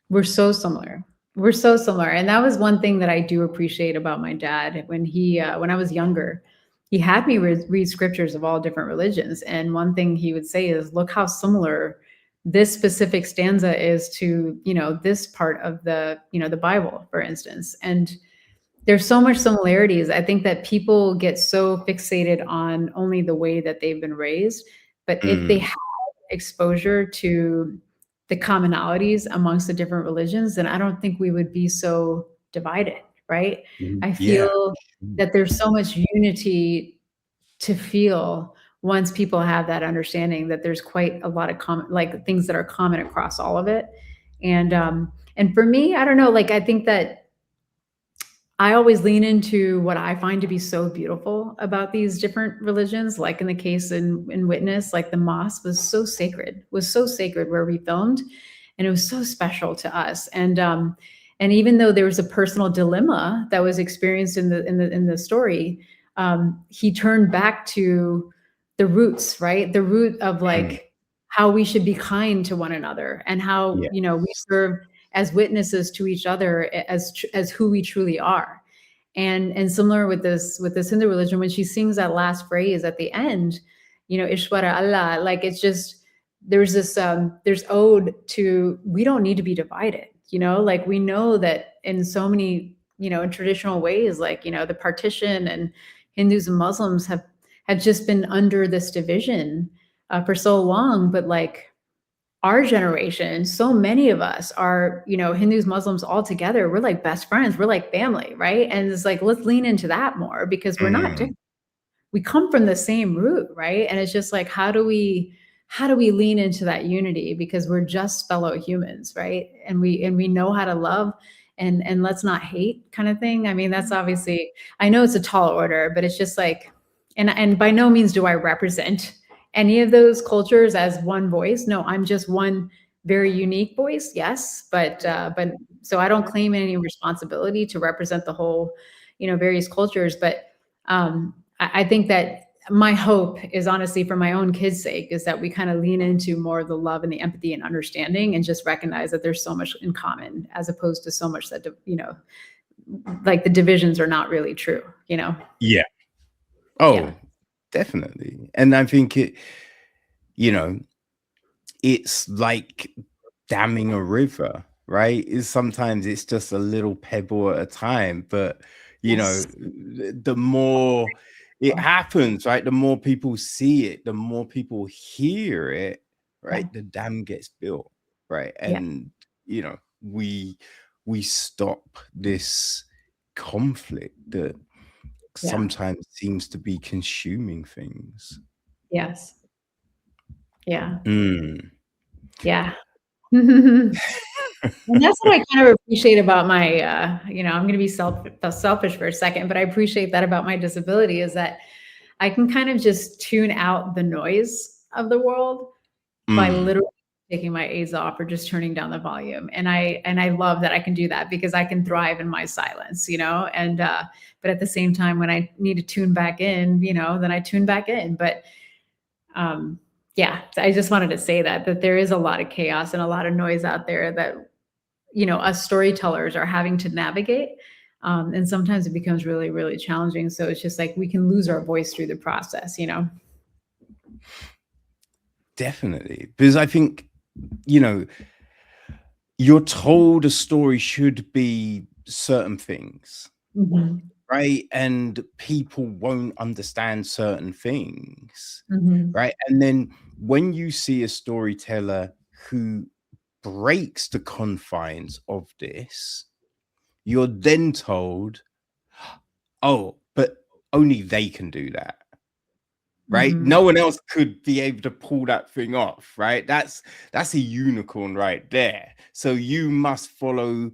We're so similar. We're so similar. And that was one thing that I do appreciate about my dad. When he, when I was younger, he had me read scriptures of all different religions. And one thing he would say is, look how similar this specific stanza is to, you know, this part of the, you know, the Bible, for instance. And there's so much similarities. I think that people get so fixated on only the way that they've been raised. But if they have exposure to the commonalities amongst the different religions, then I don't think we would be so divided, right? I feel that there's so much unity to feel once people have that understanding that there's quite a lot of common, like things that are common across all of it. And for me, I don't know, like I think that I always lean into what I find to be so beautiful about these different religions. Like in the case in Witness, like the mosque was so sacred where we filmed, and it was so special to us. And even though there was a personal dilemma that was experienced in the story, he turned back to the roots, right? The root of like how we should be kind to one another, and how, you know, we serve as witnesses to each other as who we truly are. And similar with this Hindu religion, when she sings that last phrase at the end, you know, Ishwara Allah, like it's just, there's this there's ode to, we don't need to be divided, you know, like we know that in so many, you know, in traditional ways, like, you know, the partition, and Hindus and Muslims have just been under this division for so long. But like our generation, so many of us are, you know, Hindus, Muslims all together. We're like best friends. We're like family, right? And it's like, let's lean into that more, because we're not different. We come from the same root, right? And it's just like, how do we lean into that unity, because we're just fellow humans, right? And we know how to love, and let's not hate, kind of thing. I mean, that's obviously, I know it's a tall order, but it's just like, and by no means do I represent any of those cultures as one voice. No, I'm just one very unique voice. Yes. But so I don't claim any responsibility to represent the whole, you know, various cultures. But I think that my hope is, honestly, for my own kids' sake, is that we kind of lean into more of the love and the empathy and understanding, and just recognize that there's so much in common, as opposed to so much that, you know, like the divisions are not really true, you know? Yeah. Oh, definitely. And I think it, you know, it's like damming a river, right? Sometimes it's just a little pebble at a time, but you know, the more it happens, right? The more people see it, the more people hear it, right? Yeah. The dam gets built, right? Yeah. And you know, we stop this conflict that Yeah. sometimes seems to be consuming things. Yes. Yeah. Mm. Yeah. And that's what I kind of appreciate about my, you know, I'm going to be selfish for a second, but I appreciate that about my disability is that I can kind of just tune out the noise of the world by Mm. literally taking my aids off or just turning down the volume. And I love that I can do that because I can thrive in my silence, you know, and, but at the same time, when I need to tune back in, you know, then I tune back in. But, yeah, I just wanted to say that there is a lot of chaos and a lot of noise out there that, you know, us storytellers are having to navigate. And sometimes it becomes really, really challenging. So it's just like we can lose our voice through the process, you know? Definitely. Because I think, you know, you're told a story should be certain things, Mhm. right? And people won't understand certain things, Mhm. right? And then when you see a storyteller who breaks the confines of this, you're then told, oh, but only they can do that. Right? Mhm. No one else could be able to pull that thing off, right? That's a unicorn right there. So you must follow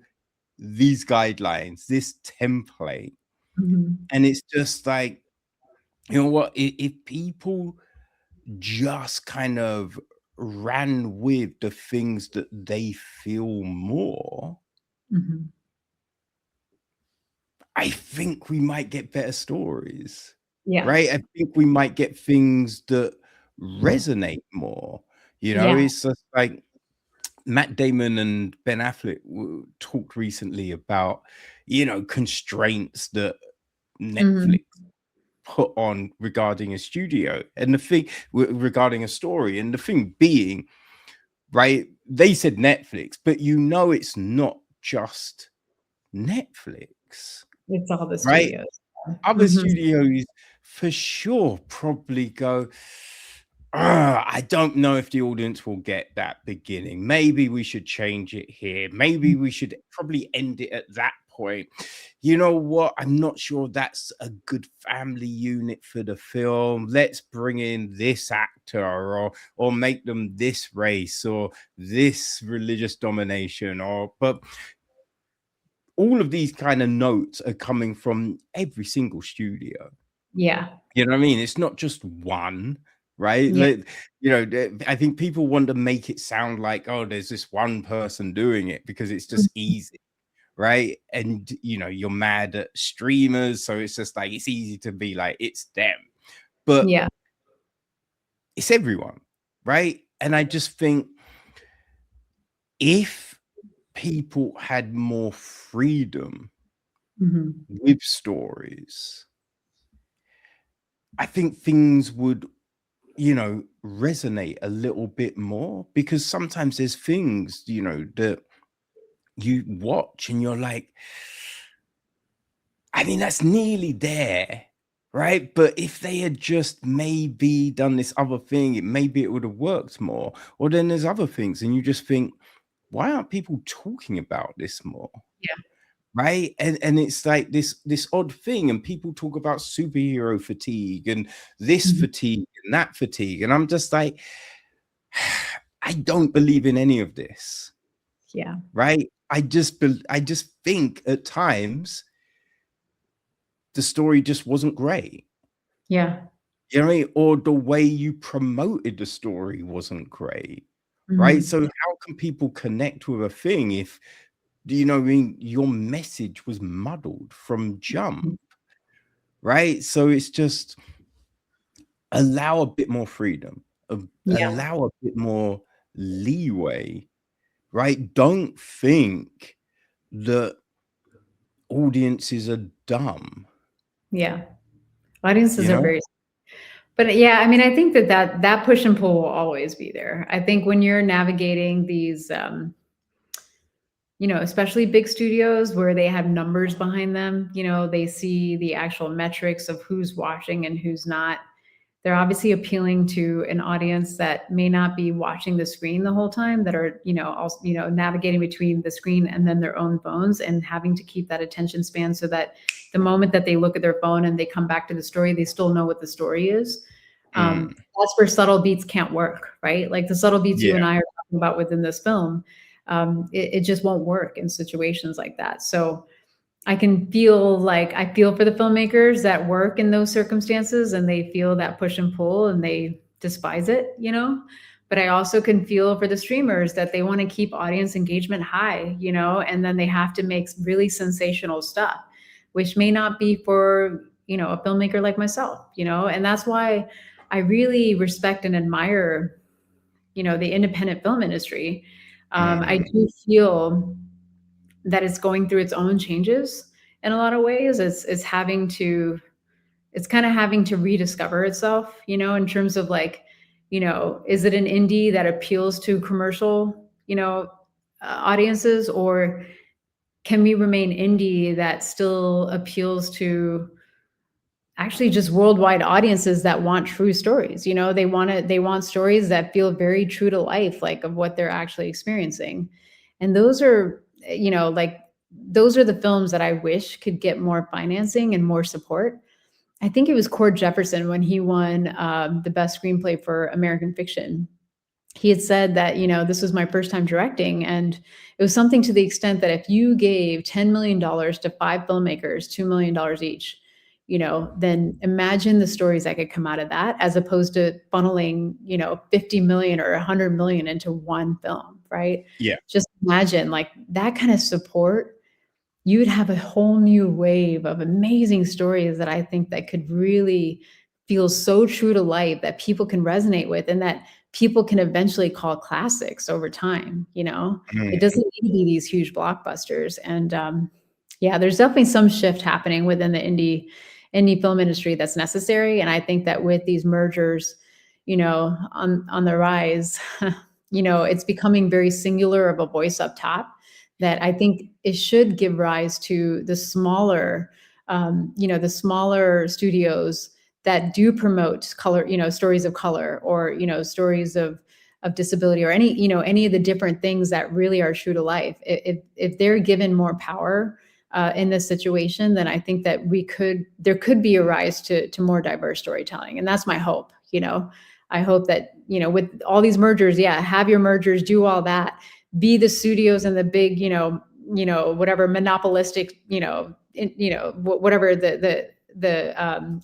these guidelines, this template. Mhm. And it's just like, you know what? If people just kind of ran with the things that they feel more, Mhm. I think we might get better stories, Yeah. right? I think we might get things that resonate more. You know, Yeah. it's just like Matt Damon and Ben Affleck talked recently about, you know, constraints that Mhm. Netflix put on regarding a studio and the thing regarding a story. And the thing being, right, they said Netflix, but you know, it's not just Netflix, It's all the right? studios. Other Mhm. studios for sure probably go, I don't know if the audience will get that beginning. Maybe we should change it here. Maybe we should probably end it at that point. You know what? I'm not sure that's a good family unit for the film. Let's bring in this actor or make them this race or this religious domination or but all of these kind of notes are coming from every single studio. Yeah. You know what I mean? It's not just one, right? Yeah. Like, you know, I think people want to make it sound like, oh, there's this one person doing it because it's just easy, right? And you know, you're mad at streamers, so it's just like it's easy to be like it's them, but Yeah. it's everyone, right? And I just think if people had more freedom Mhm. with stories, I think things would, you know, resonate a little bit more because sometimes there's things, you know, that you watch and you're like, I mean, that's nearly there, right? But if they had just maybe done this other thing, maybe it would have worked more. Or then there's other things, and you just think, why aren't people talking about this more? Yeah. Right. And it's like this odd thing, and people talk about superhero fatigue and this Mhm. fatigue and that fatigue. And I'm just like, I don't believe in any of this. Yeah. Right. I just think at times the story just wasn't great. Yeah. You know what I mean? Or the way you promoted the story wasn't great. Right. Mhm. So how can people connect with a thing if, do you know what I mean, your message was muddled from jump? Right. So it's just allow a bit more freedom, Yeah. allow a bit more leeway, right? Don't think that audiences are dumb, Yeah. Audiences you are know? very, but yeah, I mean, I think that push and pull will always be there. I think when you're navigating these, especially big studios where they have numbers behind them, they see the actual metrics of who's watching and who's not. They're obviously appealing to an audience that may not be watching the screen the whole time, that are, also, navigating between the screen and then their own phones, and having to keep that attention span so that the moment that they look at their phone and they come back to the story, they still know what the story is. That's where subtle beats can't work, right? Like the subtle beats you and I are talking about within this film, it just won't work in situations like that. So I feel for the filmmakers that work in those circumstances and they feel that push and pull and they despise it, but I also can feel for the streamers that they want to keep audience engagement high, and then they have to make really sensational stuff, which may not be for, a filmmaker like myself, and that's why I really respect and admire, the independent film industry. I do feel that it's going through its own changes in a lot of ways. It's kind of having to rediscover itself, in terms of like, is it an indie that appeals to commercial, audiences, or can we remain indie that still appeals to actually just worldwide audiences that want true stories? They want stories that feel very true to life, like of what they're actually experiencing. And those are, those are the films that I wish could get more financing and more support. I think it was Cord Jefferson when he won the best screenplay for American Fiction. He had said that, this was my first time directing, and it was something to the extent that if you gave $10 million to 5 filmmakers, $2 million each, then imagine the stories that could come out of that, as opposed to funneling, 50 million or 100 million into one film, right? Yeah. Just imagine like that kind of support. You'd have a whole new wave of amazing stories that I think that could really feel so true to life that people can resonate with, and that people can eventually call classics over time. It doesn't need to be these huge blockbusters. And yeah, there's definitely some shift happening within the indie film industry that's necessary. And I think that with these mergers, on the rise, it's becoming very singular of a voice up top, that I think it should give rise to the smaller, the smaller studios that do promote color, stories of color, or, stories of disability, or any of the different things that really are true to life. If they're given more power in this situation, then I think that there could be a rise to more diverse storytelling. And that's my hope. I hope that, with all these mergers, have your mergers, do all that, be the studios and the big, whatever monopolistic, whatever the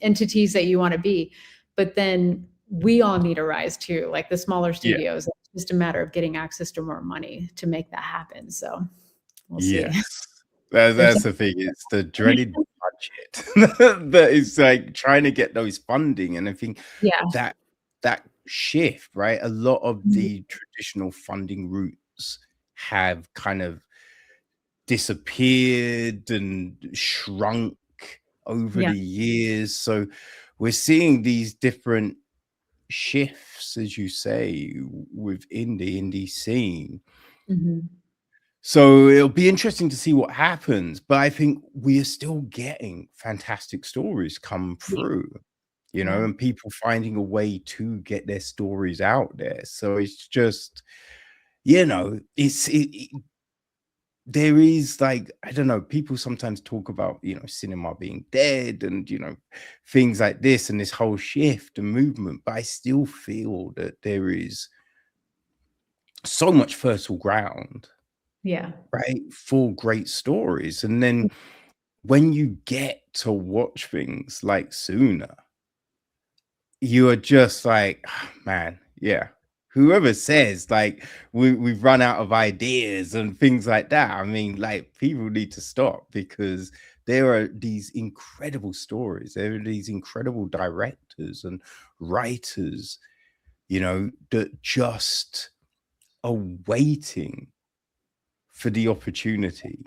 entities that you want to be. But then we all need a rise too, like the smaller studios. Yeah. It's just a matter of getting access to more money to make that happen. So we'll see. Yes. That's the thing. It's the dreaded budget that is like trying to get those funding. And I think that shift, right? A lot of the traditional funding routes have kind of disappeared and shrunk over the years. So we're seeing these different shifts, as you say, within the indie scene. So it'll be interesting to see what happens, but I think we are still getting fantastic stories come through, and people finding a way to get their stories out there. So it's just, there is like, I don't know, people sometimes talk about, cinema being dead and, things like this and this whole shift and movement, but I still feel that there is so much fertile ground. Right. For great stories. And then when you get to watch things like SÜNNA, you are just like, oh, man, whoever says like we've run out of ideas and things like that, I mean, like, people need to stop, because there are these incredible stories, there are these incredible directors and writers, that just are waiting for the opportunity.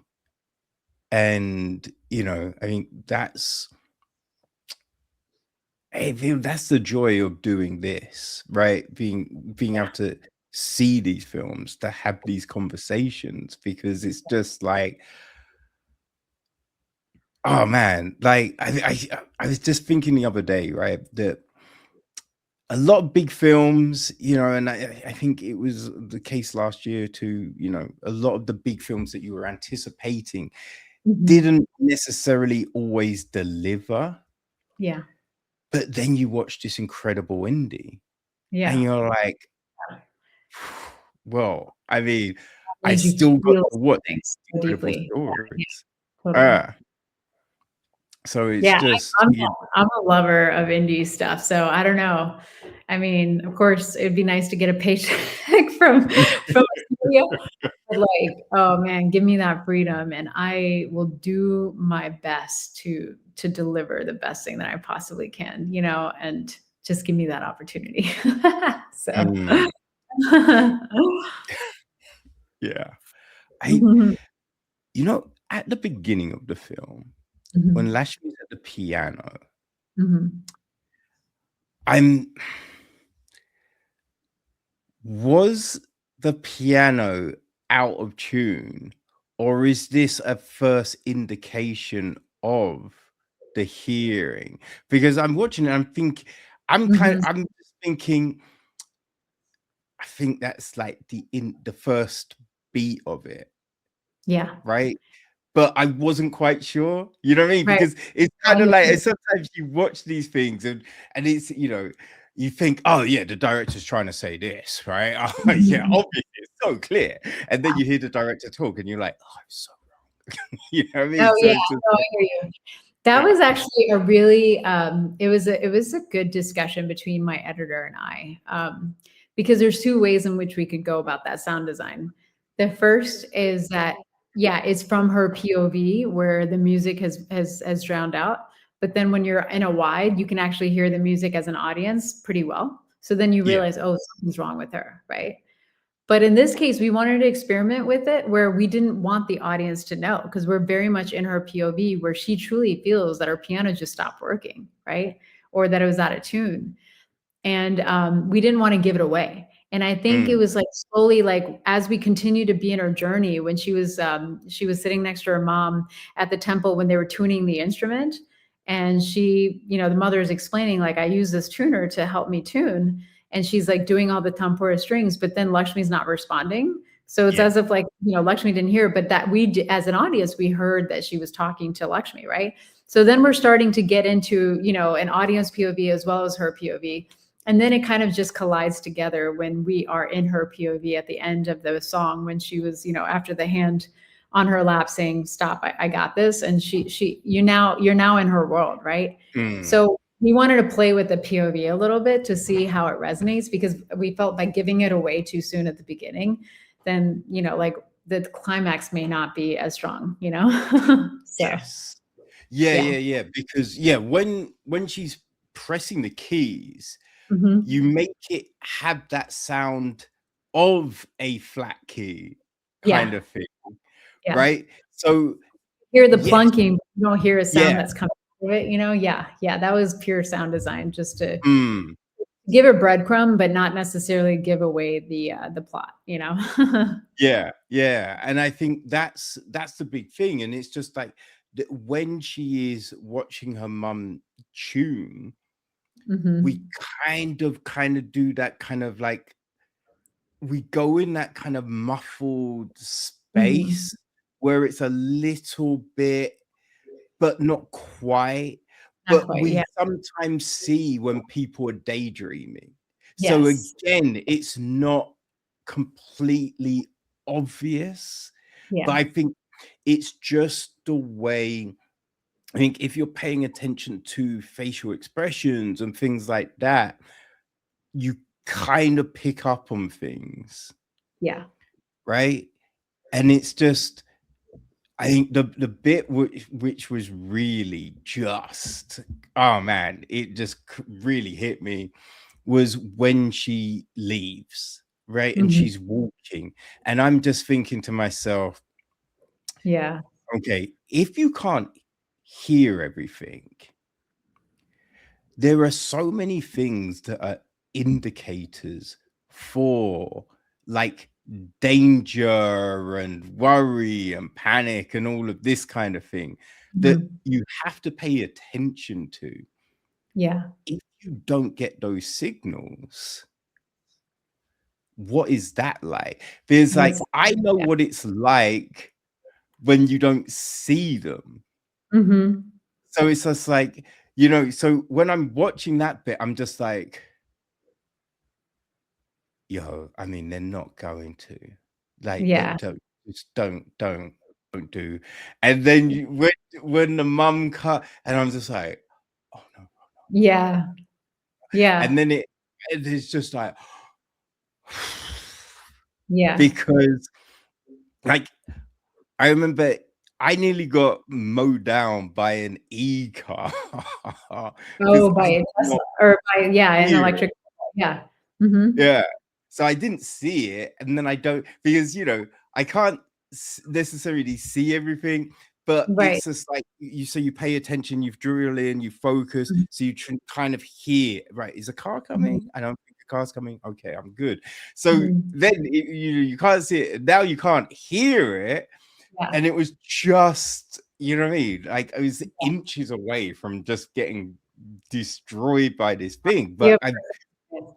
And I think that's the joy of doing this, right? Being able to see these films, to have these conversations, because it's just like, oh man, like I was just thinking the other day, right, that a lot of big films, you know, and I think it was the case last year too, you know, a lot of the big films that you were anticipating didn't necessarily always deliver. Yeah. But then you watch this incredible indie and Yeah. you're like, well, I mean, I Made you still got feel to watch something these so incredible deeply. Yeah, stories. totally. So it's Yeah, just, I'm a lover of indie stuff, so I don't know. I mean, of course, it'd be nice to get a paycheck from a studio, but like, oh man, give me that freedom, and I will do my best to deliver the best thing that I possibly can, you know, and just give me that opportunity. So, mm, yeah. I, mhm, you know, at the beginning of the film, when mhm, Lashmi's at the piano, mhm. I'm was the piano out of tune, or is this a first indication of the hearing? Because I'm watching it, Mhm. I'm just thinking, I think that's like the first beat of it, Yeah, right? But I wasn't quite sure, you know what I mean? right. Because it's No, I kind of hear like, you. and sometimes you watch these things and it's, you know, you think, oh yeah, the director's trying to say this, right? Oh, yeah, Mhm. obviously it's so clear. And then you hear the director talk and you're like, oh, I'm so wrong. You know what I Oh, mean? So yeah. it's just No, I like, hear you. That yeah. was actually a really, it was a good discussion between my editor and I, because there's 2 ways in which we could go about that sound design. The first is that, yeah, it's from her POV where the music has drowned out, but then when you're in a wide, you can actually hear the music as an audience pretty well. So then you Yeah. realize, "Oh, something's wrong with her," right? But in this case, we wanted to experiment with it where we didn't want the audience to know because we're very much in her POV where she truly feels that her piano just stopped working, right? Or that it was out of tune. And we didn't want to give it away. And I think it Mm, was like slowly, like as we continued to be in her journey, when she was sitting next to her mom at the temple when they were tuning the instrument, and she, you know, the mother is explaining like I use this tuner to help me tune, and she's like doing all the tempura strings, but then Lakshmi's not responding. So it's yeah. as if like, you know, Lakshmi didn't hear, but that as an audience, we heard that she was talking to Lakshmi, right? So then we're starting to get into, you know, an audience POV as well as her POV. And then it kind of just collides together when we are in her POV at the end of the song, when she was, you know, after the hand on her lap saying, "Stop, I got this." And you're now in her world, right? Mm, So we wanted to play with the POV a little bit to see how it resonates because we felt by giving it away too soon at the beginning, then, you know, like the climax may not be as strong, you know? So, yes. Yeah, yeah. yeah, yeah. Because yeah, when she's pressing the keys, Mhm. you make it have that sound of a flat key kind Yeah. of thing, Yeah. right? So Hear the yes, plunking, but you don't hear a sound yeah, that's coming out of it, you know? Yeah, yeah, that was pure sound design just to mm, give a breadcrumb, but not necessarily give away the plot, you know? yeah, yeah, and I think that's the big thing, and it's just like that when she is watching her mum tune, we Mhm. kind of do that kind of like we go in that kind of muffled Mhm. space where it's a little bit but not quite. Not But quite, we yeah. sometimes see when people are daydreaming. So Yes. again, it's not completely obvious, but Yeah. I think it's just the way. I think if you're paying attention to facial expressions and things like that, you kind of pick up on things, Yeah. right? And it's just I think the bit which was really just oh man, it just really hit me was when she leaves, right? And Mhm. she's walking, and I'm just thinking to myself, Yeah. okay, if you can't hear everything, there are so many things that are indicators for like danger and worry and panic and all of this kind of thing that you have to pay attention to. Yeah. If you don't get those signals, what is that like? There's like, I know what it's like when you don't see them. So it's just like, you know, so when I'm watching that bit, I'm just like, yo, I mean, they're not going to, like, Yeah. just don't do. And then when the mum cut, and I'm just like, oh no. Yeah. Yeah. And then it's just like, Yeah. because like, I remember I nearly got mowed down by an e-car. Oh, by a Tesla or by, yeah, an electric. Yeah. Yeah. So I didn't see it, and then I don't, because, you know, I can't necessarily see everything, but Right. it's just like you pay attention, you drill in, you focus, so you kind of hear, right? Is a car coming? I don't think a car's coming. Okay, I'm good. So then you can't see it. Now you can't hear it, and it was just, you know what I mean? Like, I was inches away from just getting destroyed by this thing, but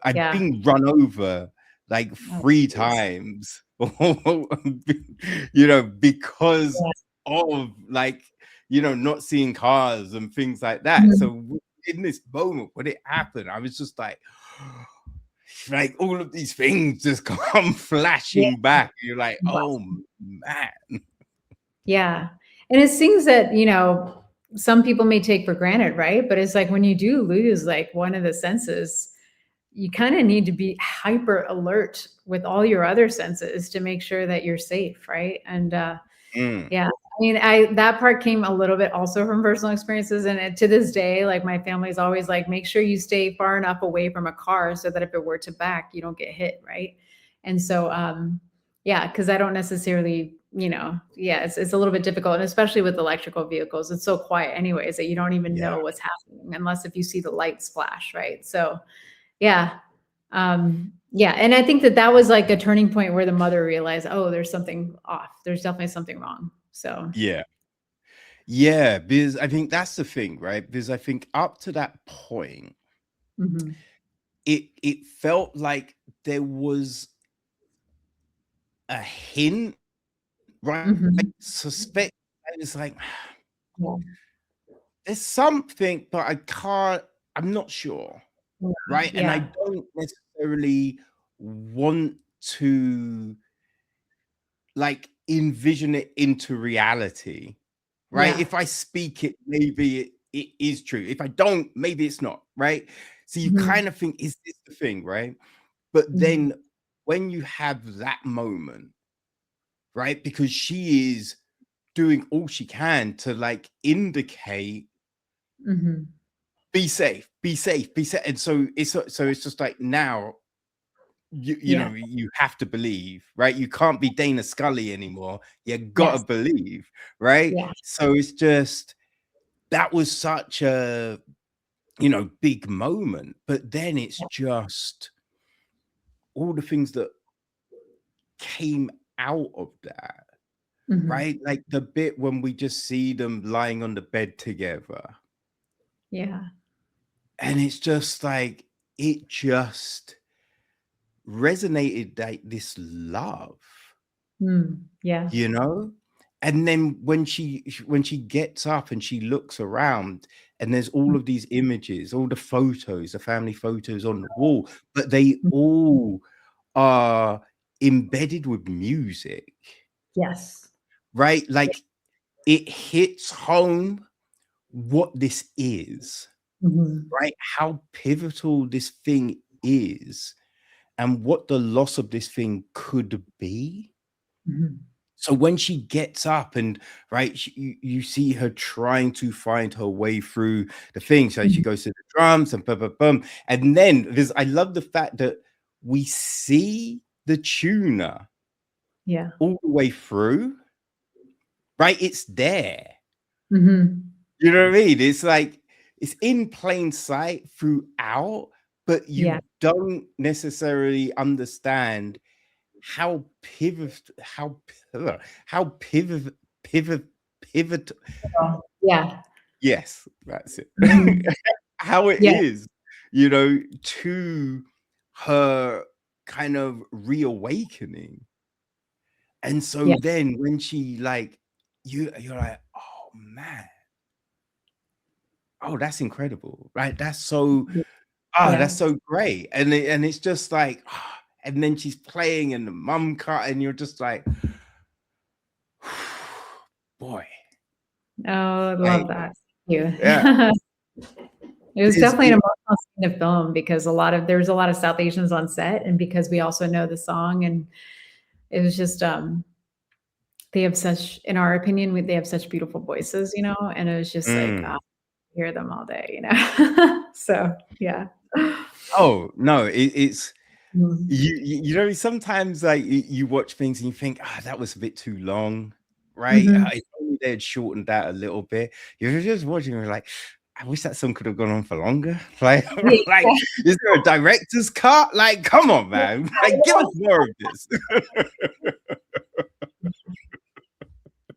I've been run over like 3 times, you know, because of, like, you know, not seeing cars and things like that. So in this moment when it happened, I was just like all of these things just come flashing back. You're like, oh man. Yeah. And it's things that, you know, some people may take for granted, right? But it's like when you do lose like one of the senses, you kind of need to be hyper alert with all your other senses to make sure that you're safe, right? And yeah, I mean, that part came a little bit also from personal experiences, and to this day, like my family's always like, make sure you stay far enough away from a car so that if it were to back, you don't get hit, right? And so, yeah, because I don't necessarily, you know, yeah, it's a little bit difficult, and especially with electrical vehicles, it's so quiet anyways that you don't even know what's happening unless if you see the lights flash, right? So, yeah. Yeah. And I think that was like a turning point where the mother realized, oh, there's something off. There's definitely something wrong. So, Yeah, because I think that's the thing, right? Because I think up to that point, it felt like there was a hint, right? Suspect. And it's like, there's something, but I'm not sure. Right. And I don't necessarily want to like envision it into reality. Right. If I speak it, maybe it is true. If I don't, maybe it's not. Right. So you kind of think, is this the thing? Right. But then when you have that moment, right, because she is doing all she can to like indicate, be safe, be safe, be safe. And so it's just like, now you know, you have to believe, right? You can't be Dana Scully anymore. You gotta believe, right? So it's just, that was such a, you know, big moment. But then it's just all the things that came out of that, right? Like the bit when we just see them lying on the bed together. Yeah. And it's just like, it just resonated, like this love, Yeah. you know? And then when she gets up and she looks around, and there's all of these images, all the photos, the family photos on the wall, but they all are embedded with music. Yes. Right? Like, it hits home what this is, right? How pivotal this thing is, and what the loss of this thing could be. So when she gets up and, right, you see her trying to find her way through the thing. So she goes to the drums and bum, bum, bum. And then I love the fact that we see the tuner all the way through, right? It's there. You know what I mean? It's like, it's in plain sight throughout, but you don't necessarily understand how pivot Yeah. yes, that's it. Mhm. How it Yeah. is, you know, to her kind of reawakening. And so Yeah. then when she like you're like, oh man, oh, that's incredible, right? That's so that's Yeah. so great. And it's just like, and then she's playing and the mum cut, and you're just like, boy, Oh, I like, love that. Thank yeah, you. It was it's definitely an emotional scene to film because there was a lot of South Asians on set, and because we also know the song, and it was just, they have such, in our opinion, they have such beautiful voices, and it was just like, mm. hear them all day. So, yeah. Oh no, it's Mhm. you know, sometimes like you watch things and you think, that was a bit too long, right? Mhm. If only they had shortened that a little bit. You're just watching, you're like, I wish that song could have gone on for longer. Like, Yeah. like, is there a director's cut? Like, come on, man. Like, give us more of this.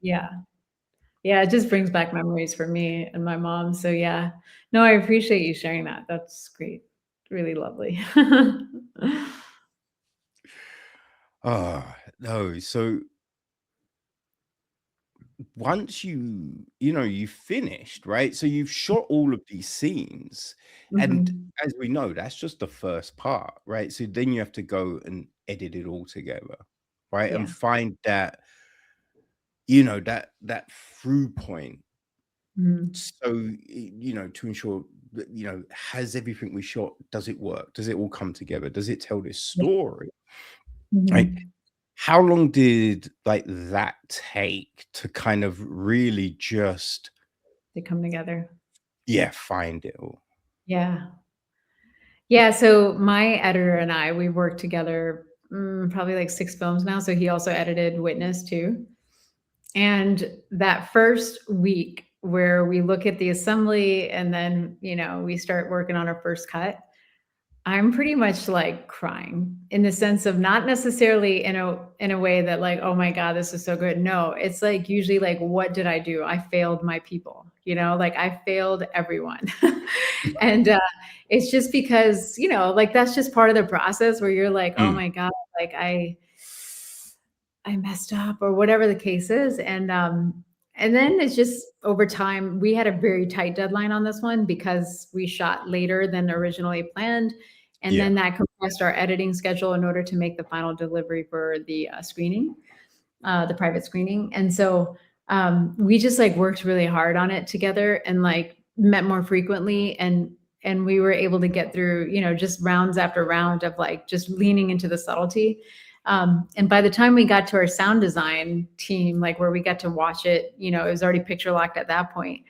Yeah. Yeah, it just brings back memories for me and my mom, so yeah. No, I appreciate you sharing that. That's great. Really lovely. Oh, no. So once you finished, right? So you've shot all of these scenes, and Mhm. as we know, that's just the first part, right? So then you have to go and edit it all together, right? And Yeah. find that through point. Mhm. So to ensure that, has everything we shot, does it work? Does it all come together? Does it tell this Yeah. story? Right? Mhm. How long did like that take to kind of really just They come together. find it all? Yeah. Yeah, so my editor and I, we worked together, probably like 6 films now, so he also edited Witness too. And that first week where we look at the assembly and then, we start working on our first cut, I'm pretty much like crying in the sense of not necessarily in a way that like, oh my God, this is so good. No, it's like usually like, what did I do? I failed my people, like I failed everyone. And it's just because, like that's just part of the process where you're like, oh Mm, my God, like I messed up or whatever the case is. And then it's just over time, we had a very tight deadline on this one because we shot later than originally planned. And yeah. then that compressed our editing schedule in order to make the final delivery for the screening, the private screening. And so we just like worked really hard on it together and like met more frequently, and we were able to get through, just rounds after round of like just leaning into the subtlety. And by the time we got to our sound design team, like where we got to watch it, it was already picture locked at that point.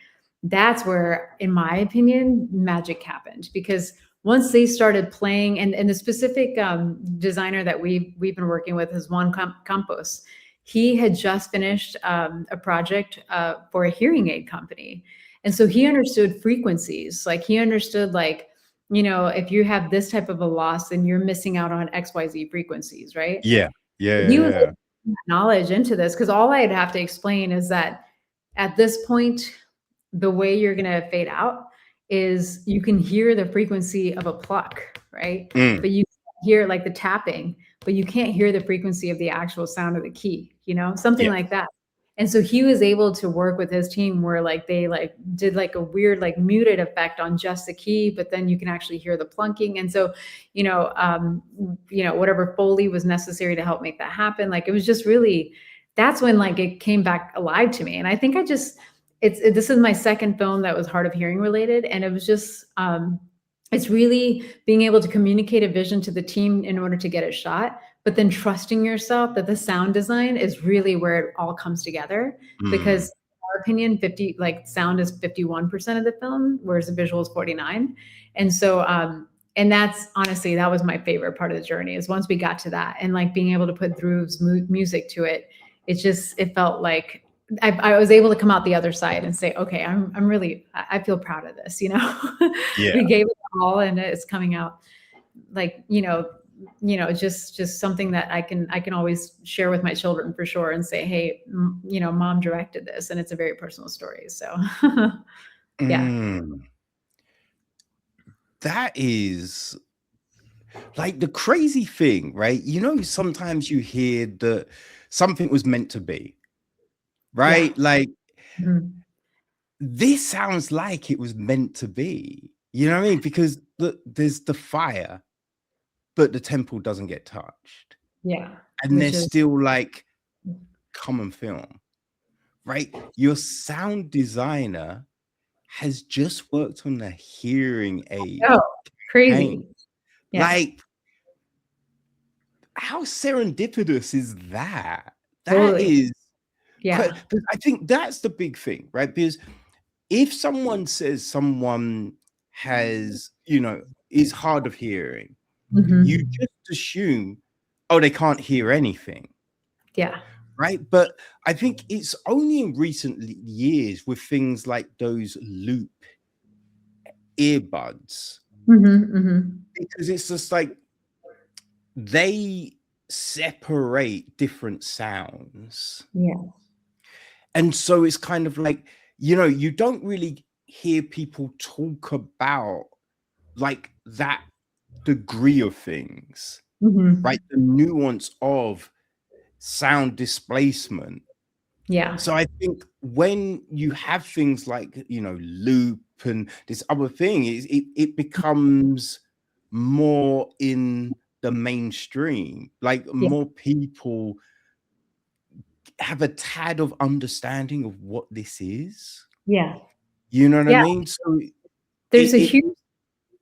That's where, in my opinion, magic happened, because once they started playing, and the specific designer that we've been working with is Juan Campos. He had just finished a project for a hearing aid company, and so he understood frequencies. Like he understood like, if you have this type of a loss, then you're missing out on XYZ frequencies, right? Yeah. Yeah, He yeah, was yeah. knowledge into this because all I'd have to explain is that at this point, the way you're going to fade out is you can hear the frequency of a pluck, right? Mm, But you hear like the tapping, but you can't hear the frequency of the actual sound of the key, something yeah. like that. And so he was able to work with his team where like they like did like a weird like muted effect on just the key, but then you can actually hear the plunking. And so, whatever Foley was necessary to help make that happen, like it was just really, that's when like it came back alive to me. And I think this is my second film that was hard of hearing related, and it was just it's really being able to communicate a vision to the team in order to get it shot, but then trusting yourself that the sound design is really where it all comes together. Because mm, in our opinion, 50 like sound is 51% of the film, whereas the visual is 49. And so and that's honestly, that was my favorite part of the journey, is once we got to that and like being able to put Dhruv's music to it, it felt like I was able to come out the other side and say, okay, I feel proud of this, yeah. we gave it all and it's coming out like, you know, just something that I can always share with my children for sure and say, hey, you know, mom directed this, and it's a very personal story. So yeah. That is like the crazy thing, right? You know, sometimes you hear that something was meant to be, Yeah. right? Like Mhm. this sounds like it was meant to be. You know what I mean? Because there's the fire, but the temple doesn't get touched. Yeah. And Which there's is, still like, come and film, right? Your sound designer has just worked on the hearing aid oh, paint. crazy. Yeah. Like, how serendipitous is that? That Totally. is, Yeah. I think that's the big thing, right? Because if someone says someone has, you know, is hard of hearing, you Mhm. just assume, oh, they can't hear anything, Yeah. right? But I think it's only in recent years with things like those loop earbuds, Mhm. Mhm. because it's just like they separate different sounds. Yeah. And so it's kind of like, you know, you don't really hear people talk about like that degree of things, right? Mhm. The nuance of sound displacement. Yeah. So I think when you have things like, you know, loop and this other thing, it becomes more in the mainstream, like Yeah. more people have a tad of understanding of what this is. Yeah. You know what I Yeah. mean? So There's a it huge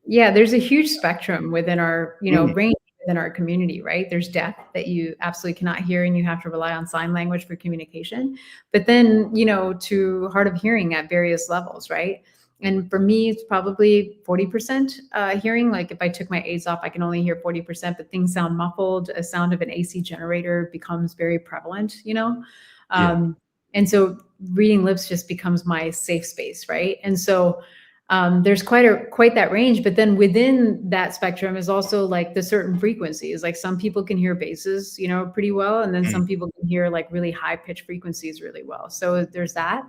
Yeah, there's a huge spectrum within our, you know, mm, range within our community, right? There's deaf that you absolutely cannot hear and you have to rely on sign language for communication. But then, you know, to hard of hearing at various levels, right? And for me, it's probably 40% hearing. Like if I took my aids off, I can only hear 40%, but things sound muffled. A sound of an AC generator becomes very prevalent, you know? yeah. Um, and so reading lips just becomes my safe space, right? And so there's quite that range, but then within that spectrum is also like the certain frequencies. Like some people can hear basses, you know, pretty well, and then Mm, some people can hear like really high pitched frequencies really well. So there's that.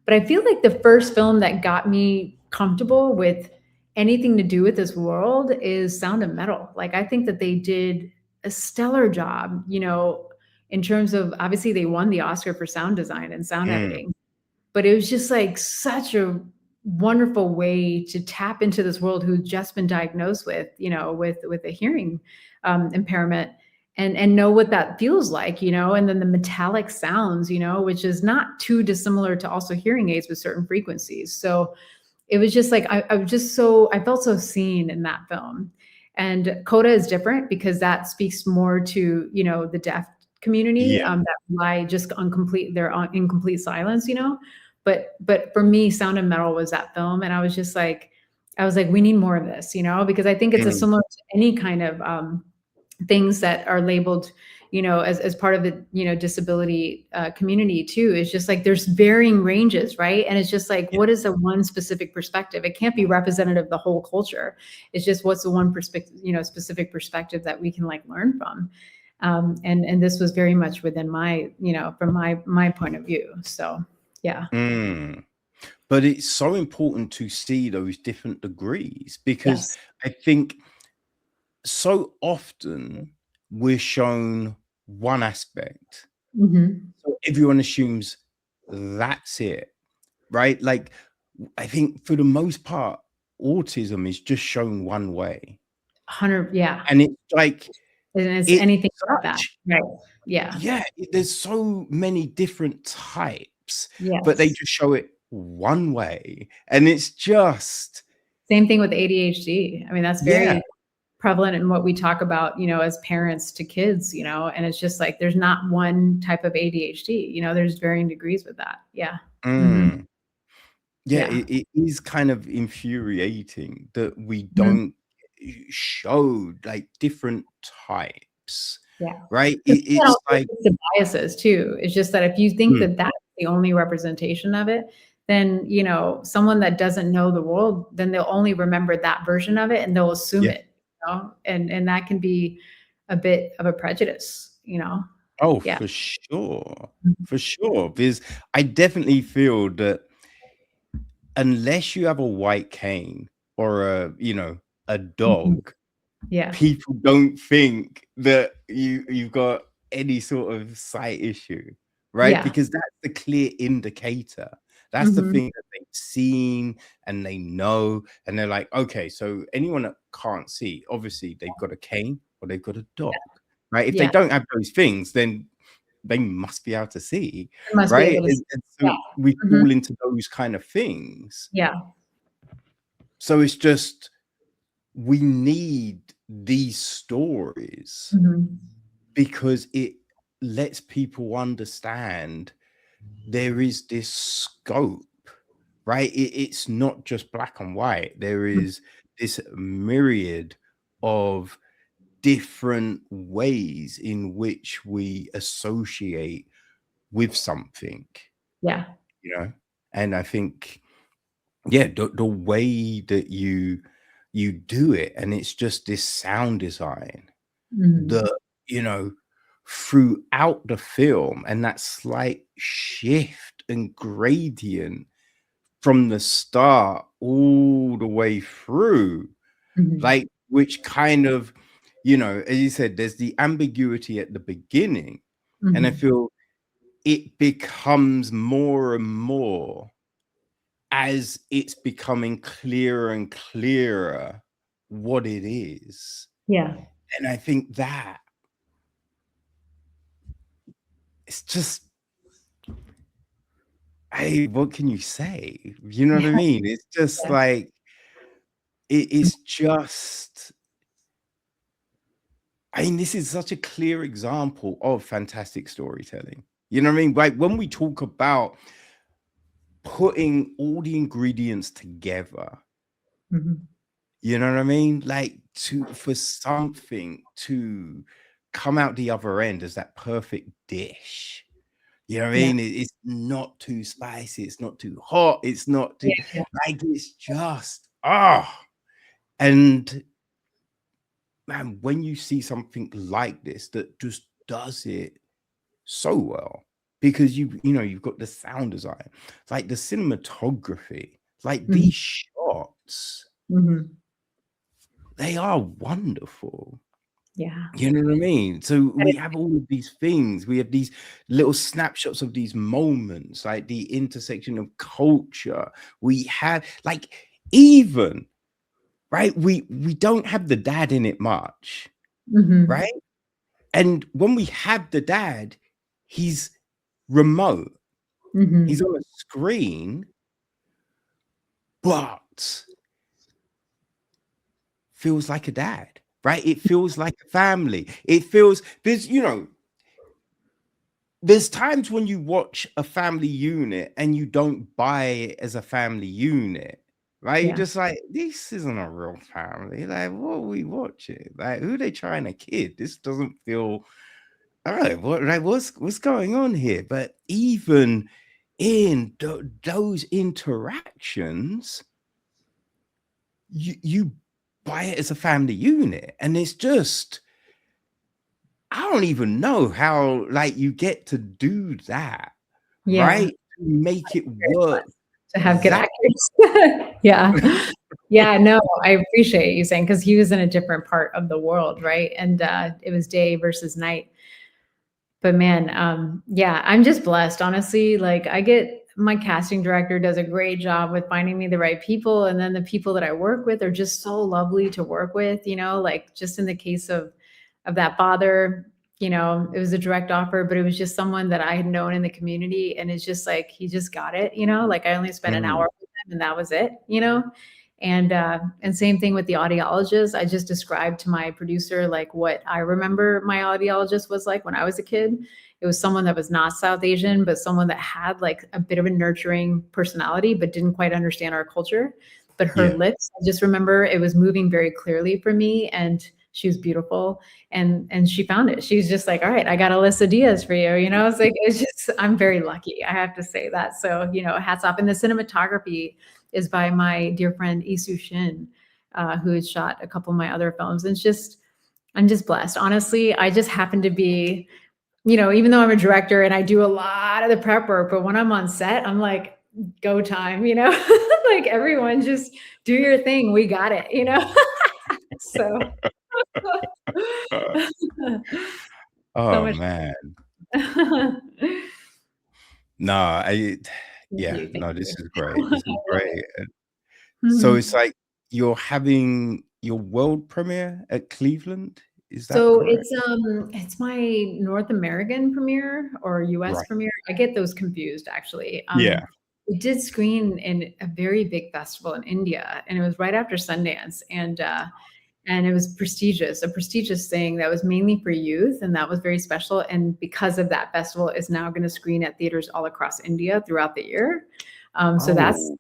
But I feel like the first film that got me comfortable with anything to do with this world is Sound of Metal. Like I think that they did a stellar job, you know, in terms of obviously they won the Oscar for sound design and sound mm, editing, but it was just like such a wonderful way to tap into this world who's just been diagnosed with, you know, with a hearing impairment, and know what that feels like, you know, and then the metallic sounds, you know, which is not too dissimilar to also hearing aids with certain frequencies. So it was just like I was just so I felt so seen in that film. And Coda is different because that speaks more to, you know, the deaf community yeah. that rely just on complete they're on in complete silence, you know. But for me, Sound of Metal was that film, and I was like, we need more of this, you know, because I think it's a Mm, similar to any kind of things that are labeled, you know, as part of the, you know, disability community too. It's just like there's varying ranges, right? And it's just like, yeah. what is the one specific perspective? It can't be representative of the whole culture. It's just what's the one perspective, you know, specific perspective that we can like learn from. And this was very much within my, you know, from my point of view. So yeah. Mm. But it's so important to see those different degrees because Yes. I think so often we're shown one aspect. Hmm. So everyone assumes that's it, right? Like, I think for the most part, autism is just shown one way. 100. Yeah. And it's like, And it's it's anything but that. such, Right. Yeah. yeah, there's so many different types, but they Yes. just show it one way. And it's just, Same thing with ADHD. I mean, that's yeah. very prevalent in what we talk about, you know, as parents to kids, you know, and it's just like there's not one type of ADHD, you know, there's varying degrees with that. Yeah. Hmm. Mm. Yeah, Yeah. it is kind of infuriating that we Mhm. don't show like different types, Yeah. right? 'Cause that It's also like, leads to biases too. It's just that if you think mm, that that's the only representation of it, then, you know, someone that doesn't know the world, then they'll only remember that version of it and they'll assume yeah, it, know, and that can be a bit of a prejudice, you know? Oh, Yeah. for sure. Mhm. For sure. Because I definitely feel that unless you have a white cane or a Mhm. dog, Yeah. people don't think that you've got any sort of sight issue, right? Yeah. Because that's the clear indicator. That's the Mhm. thing that they've seen and they know, and they're like, okay, so anyone that can't see, obviously they've got a cane or they've got a dog, right? If they Yeah. don't have those things, then they must be able to see, I must be right? able to see. And Yeah. so we Mhm. fall into those kind of things. Yeah. So it's just we need these stories Mhm. because it lets people understand there is this scope, right? It's not just black and white. There Mm. is this myriad of different ways in which we associate with something, Yeah. you know? And I think, yeah, the way that you do it, and it's just this sound design Mhm. that, you know, throughout the film, and that slight shift and gradient from the start all the way through, Mhm. like, which kind of, as you said, there's the ambiguity at the beginning, and I Mhm. feel it becomes more and more as it's becoming clearer and clearer what it is. Yeah. And I think that it's just, hey, what can you say? You know what I Yeah. mean? It's just Yeah. like it is just, I mean, this is such a clear example of fantastic storytelling. You know what I mean? Like when we talk about putting all the ingredients together, Mhm. you know what I mean? Like for something to come out the other end as that perfect dish. You know what I Yeah. mean? It's not too spicy, it's not too hot, it's not too, Yeah. Yeah. like, it's just, and man, when you see something like this that just does it so well, because you've got the sound design, like the cinematography, like Mhm. these shots, Mhm. they are wonderful. Yeah. You know what I mean? So That we is have all of these things. We have these little snapshots of these moments, like the intersection of culture. We have like even right. We don't have the dad in it much, Mhm. right? And when we have the dad, he's remote. He's Mhm. on a screen, but feels like a dad, right? It feels like a family. It feels there's times when you watch a family unit and you don't buy it as a family unit, right? You're Yeah. just like, this isn't a real family. Like, what are we watching? Like, who are they trying to kid? This doesn't feel all right. What's going on here? But even in those interactions, you buy it as a family unit, and it's just I don't even know how like you get to do that, Yeah. right? To make it work To have good that actors. Yeah. Yeah, no, I appreciate you saying because he was in a different part of the world, right? And, it was day versus night. But man, yeah, I'm just blessed, honestly. Like, I get my casting director does a great job with finding me the right people, and then the people that I work with are just so lovely to work with, you know, like, just in the case of that father, you know, it was a direct offer, but it was just someone that I had known in the community, and it's just like, he just got it, you know, like, I only spent an mm, hour with him, and that was it, you know? And same thing with the audiologist. I just described to my producer like what I remember my audiologist was like when I was a kid. It was someone that was not South Asian, but someone that had like a bit of a nurturing personality, but didn't quite understand our culture. But her yeah. lips, I just remember it was moving very clearly for me, and she was beautiful, and she found it. She was just like, all right, I got a list of Diaz for you. You know, it's like it's just I'm very lucky. I have to say that. So, you know, hats off. And the cinematography is by my dear friend Isu Shin. who had shot a couple of my other films. And I'm just blessed. Honestly, I just happen to be, even though I'm a director and I do a lot of the prep work, but when I'm on set, I'm like, go time, like everyone just do your thing. We got it, so. Oh man. No, this is great. This is great. So it's like you're having your world premiere at Cleveland. Is that So correct? it's my North American premiere or US Right. premiere. I get those confused actually. Yeah. It did screen in a very big festival in India, and it was right after Sundance, and it was a prestigious thing that was mainly for youth, and that was very special. And because of that festival, is now going to screen at theaters all across India throughout the year. So that's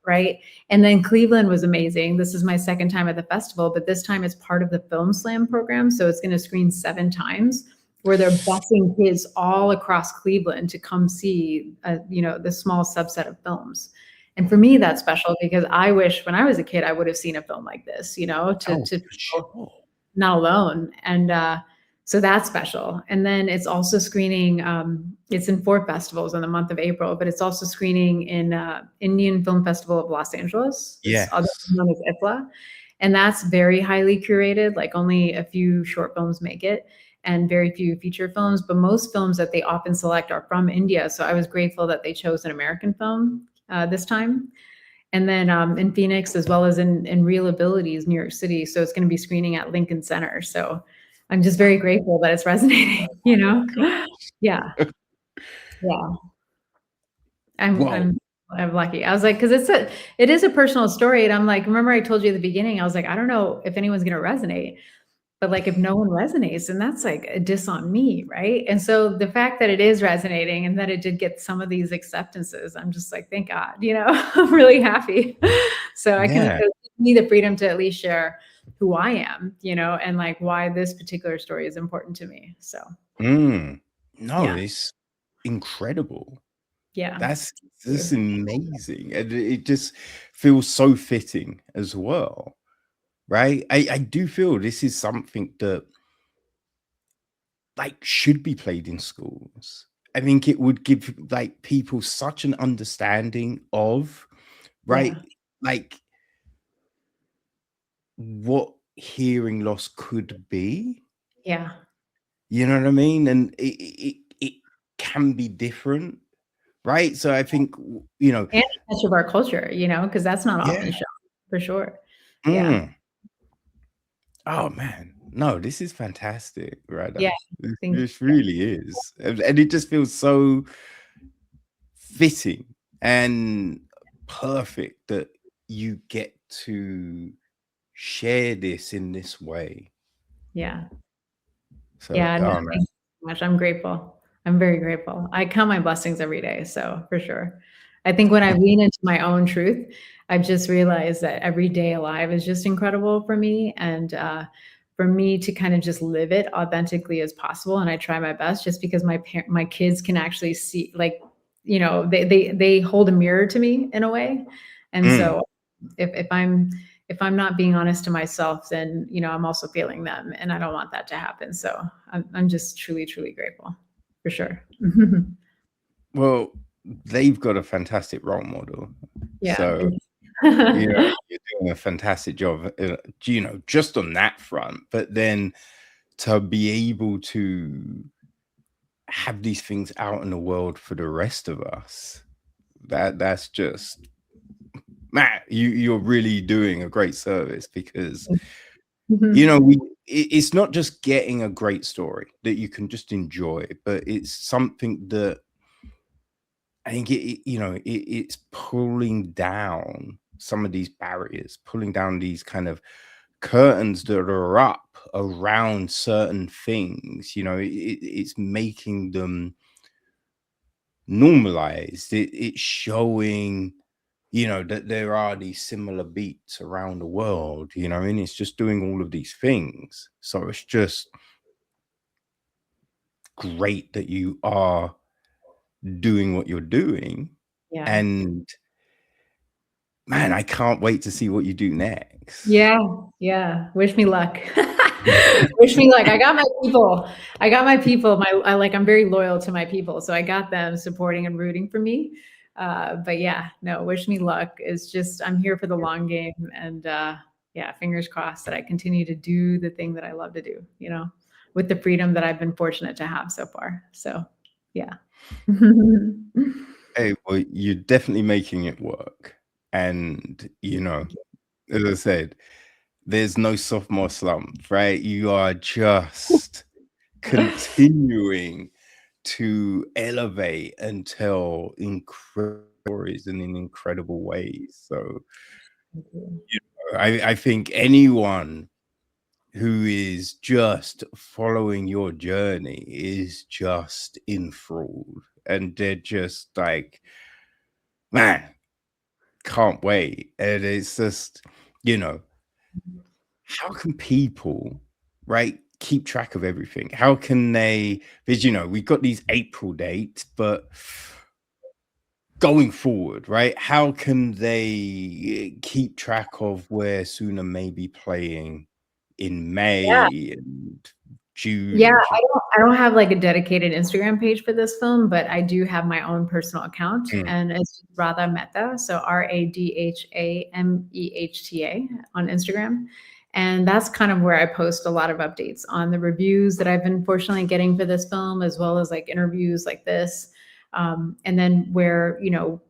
right. And then Cleveland was amazing. This is my second time at the festival, but this time it's part of the FilmSlam program. So it's going to screen 7 times, where they're busing kids all across Cleveland to come see, the small subset of films. And for me, that's special because I wish when I was a kid, I would have seen a film like this, to feel not alone. And so that's special. And then it's also screening, it's in 4 festivals in the month of April, but it's also screening in Indian Film Festival of Los Angeles. Yes. It's known as IFFLA. And that's very highly curated, like only a few short films make it and very few feature films, but most films that they often select are from India. So I was grateful that they chose an American film this time. And then in Phoenix, as well as in ReelAbilities New York City. So it's going to be screening at Lincoln Center. So I'm just very grateful that it's resonating, Yeah. Yeah. I'm lucky. I was like, because it is a personal story. And I'm like, remember I told you at the beginning, I was like, I don't know if anyone's going to resonate. But like, if no one resonates, then that's like a diss on me, right? And so the fact that it is resonating and that it did get some of these acceptances, I'm just like, thank God, I'm really happy. So I can give me the freedom to at least share who I am, and like why this particular story is important to me. So. It's incredible. Yeah. That's amazing. And it just feels so fitting as well. Right? I do feel this is something that like should be played in schools. I think it would give like people such an understanding of, right? Like what hearing loss could be. Yeah. You know what I mean? And it can be different, right? So I think, and a touch of our culture, because that's not often shown, for sure. Yeah. Oh man, no, this is fantastic, Radha. Yeah, This really is, and it just feels so fitting and perfect that you get to share this in this way. Yeah. So, Yeah. No, thank you so much. I'm grateful. I'm very grateful. I count my blessings every day. So for sure. I think when I lean into my own truth, I've just realized that every day alive is just incredible for me. And for me to kind of just live it authentically as possible. And I try my best just because my kids can actually see, like, they hold a mirror to me in a way. And so if I'm not being honest to myself, then, I'm also failing them, and I don't want that to happen. So I'm just truly, truly grateful, for sure. Well, they've got a fantastic role model. Yeah. So, you're doing a fantastic job, just on that front. But then to be able to have these things out in the world for the rest of us, that's just, Matt, you're really doing a great service because it's not just getting a great story that you can just enjoy, but it's something that I think it's pulling down some of these barriers, pulling down these kind of curtains that are up around certain things. It's making them normalized. It's showing that there are these similar beats around the world, and it's just doing all of these things. So it's just great that you are doing what you're doing. And man, I can't wait to see what you do next. thanks. Yeah. Wish me luck. Wish me luck. I got my people. I'm very loyal to my people, so I got them supporting and rooting for me. But yeah, no, wish me luck. It's just I'm here for the long game, and yeah, fingers crossed that I continue to do the thing that I love to do. With the freedom that I've been fortunate to have so far. So, yeah. Hey, well, you're definitely making it work. And, as I said, there's no sophomore slump, right? You are just continuing to elevate and tell incredible stories in incredible ways. So, I think anyone who is just following your journey is just enthralled, and they're just like, man, can't wait. And it's just, how can people, right, keep track of everything? How can they, because, we've got these April dates, but going forward, right, how can they keep track of where SÜNNA may be playing in May and June? Yeah, I don't have like a dedicated Instagram page for this film, but I do have my own personal account, and it's Radha Mehta, so RADHAMEHTA on Instagram. And that's kind of where I post a lot of updates on the reviews that I've been fortunately getting for this film, as well as like interviews like this. And then where,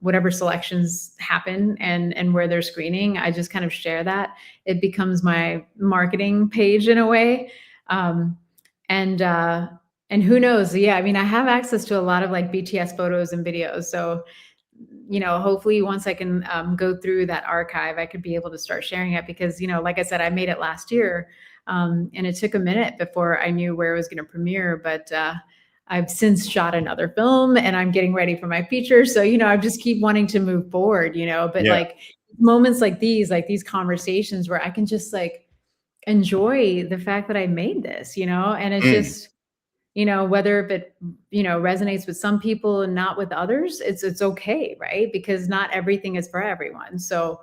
whatever selections happen and where they're screening, I just kind of share that. It becomes my marketing page in a way. And who knows? Yeah, I mean, I have access to a lot of like BTS photos and videos. So, hopefully once I can go through that archive, I could be able to start sharing it because, like I said, I made it last year, and it took a minute before I knew where it was going to premiere. But I've since shot another film and I'm getting ready for my feature. So, I just keep wanting to move forward, but like moments like these conversations where I can just like enjoy the fact that I made this, and it's just, whether if it, resonates with some people and not with others, it's okay. Right. Because not everything is for everyone. So,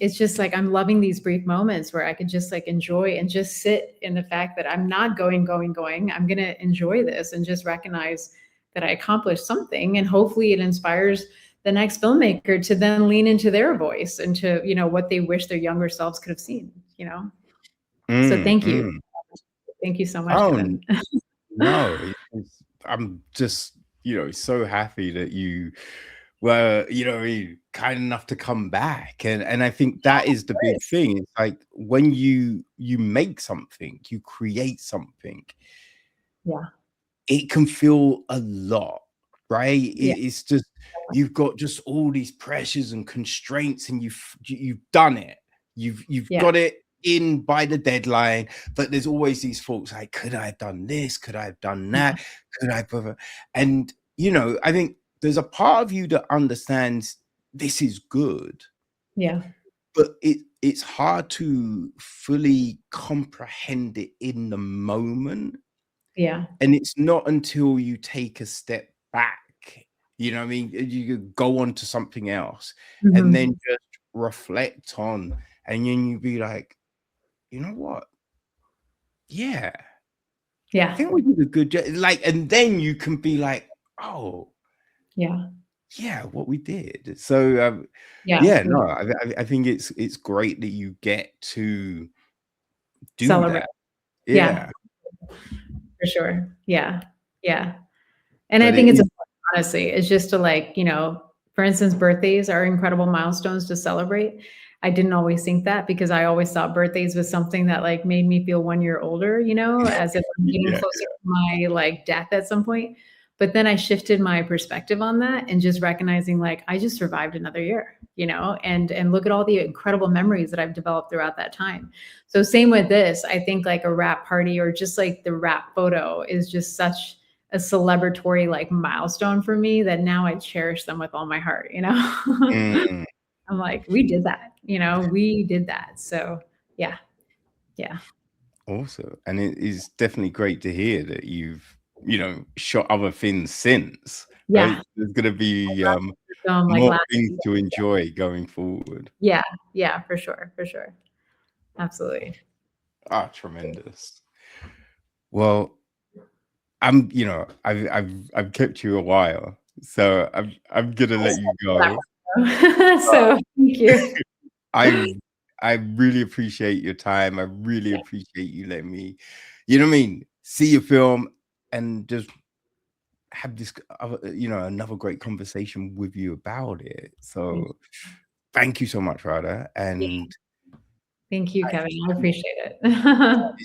it's just like, I'm loving these brief moments where I could just like enjoy and just sit in the fact that I'm not going. I'm going to enjoy this and just recognize that I accomplished something, and hopefully it inspires the next filmmaker to then lean into their voice and to, what they wish their younger selves could have seen, So thank you. Thank you so much, Kevin. No, I'm just, so happy that you were, kind enough to come back. And I think that is the big thing. It's like when you make something, you create something. Yeah. It can feel a lot, right? Yeah. It's just, you've got just all these pressures and constraints, and you've done it. You've got it in by the deadline, but there's always these thoughts like, could I have done this? Could I have done that? Could I have? And, I think there's a part of you that understands this is good. Yeah. But it's hard to fully comprehend it in the moment. Yeah. And it's not until you take a step back, you know what I mean? You go on to something else and then just reflect on, and then you be like, you know what? Yeah. Yeah. I think we did a good job. Like, and then you can be like, oh, yeah, what we did. So, no, I think it's great that you get to do celebrate. that. Yeah. For sure. Yeah. And I think it's important, honestly, it's just to like, for instance, birthdays are incredible milestones to celebrate. I didn't always think that because I always thought birthdays was something that like made me feel 1 year older, as if I'm getting closer to my like death at some point. But then I shifted my perspective on that and just recognizing like I just survived another year, and look at all the incredible memories that I've developed throughout that time. So same with this, I think like a wrap party or just like the wrap photo is just such a celebratory like milestone for me that now I cherish them with all my heart, I'm like, we did that, we did that. So yeah. Awesome. And it is definitely great to hear that you've, shot other things since. Yeah. Right? There's gonna be Film, like more last things year. to enjoy going forward. Yeah, for sure. Absolutely. Ah, tremendous. Well, I'm, you know, I've kept you a while, so I'm gonna let you go. So thank you. I I really appreciate your time. I really appreciate you letting me, you know what I mean, see your film and just have this, you know, another great conversation with you about it. So thank you so much, Radha, and Thank you, Kevin. I appreciate it.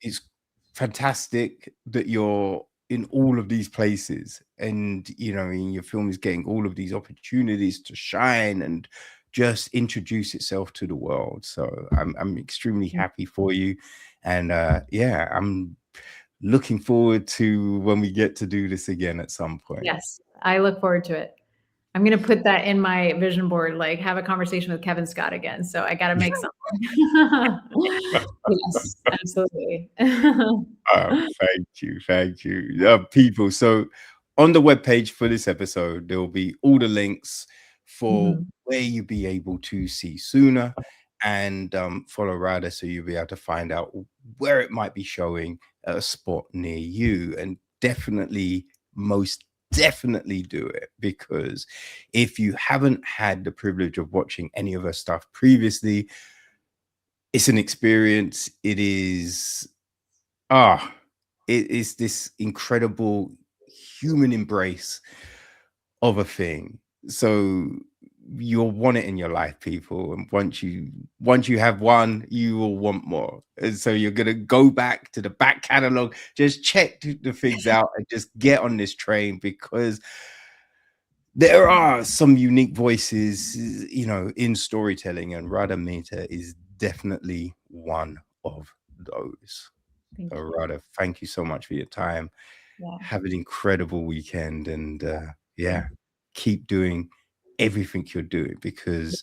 it's fantastic that you're in all of these places, and you know, I mean, your film is getting all of these opportunities to shine and just introduce itself to the world. So I'm extremely happy for you, and yeah, I'm looking forward to when we get to do this again at some point. Yes, I look forward to it. I'm gonna put that in my vision board, like have a conversation with Kevin Scott again. So I gotta make something. Yes, absolutely. Thank you, thank you, people. So on the webpage for this episode, there will be all the links for where you'll be able to see SÜNNA and follow Radha, so you'll be able to find out where it might be showing at a spot near you. And definitely, most definitely do it, because if you haven't had the privilege of watching any of her stuff previously, it's an experience. It is it is this incredible human embrace of a thing. So you'll want it in your life, people. And once you have one, you will want more. And so you're gonna go back to the back catalog, just check the things out and just get on this train, because there are some unique voices, you know, in storytelling, and Radha Mehta is definitely one of those. So, Radha, thank you so much for your time. Have an incredible weekend, and yeah, keep doing everything you're doing, because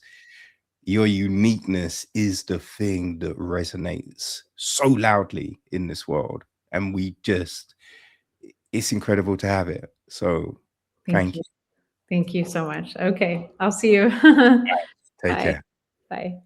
your uniqueness is the thing that resonates so loudly in this world, and it's incredible to have it. So thank you. Thank you so much. Okay, I'll see you. Take Bye. care. Bye.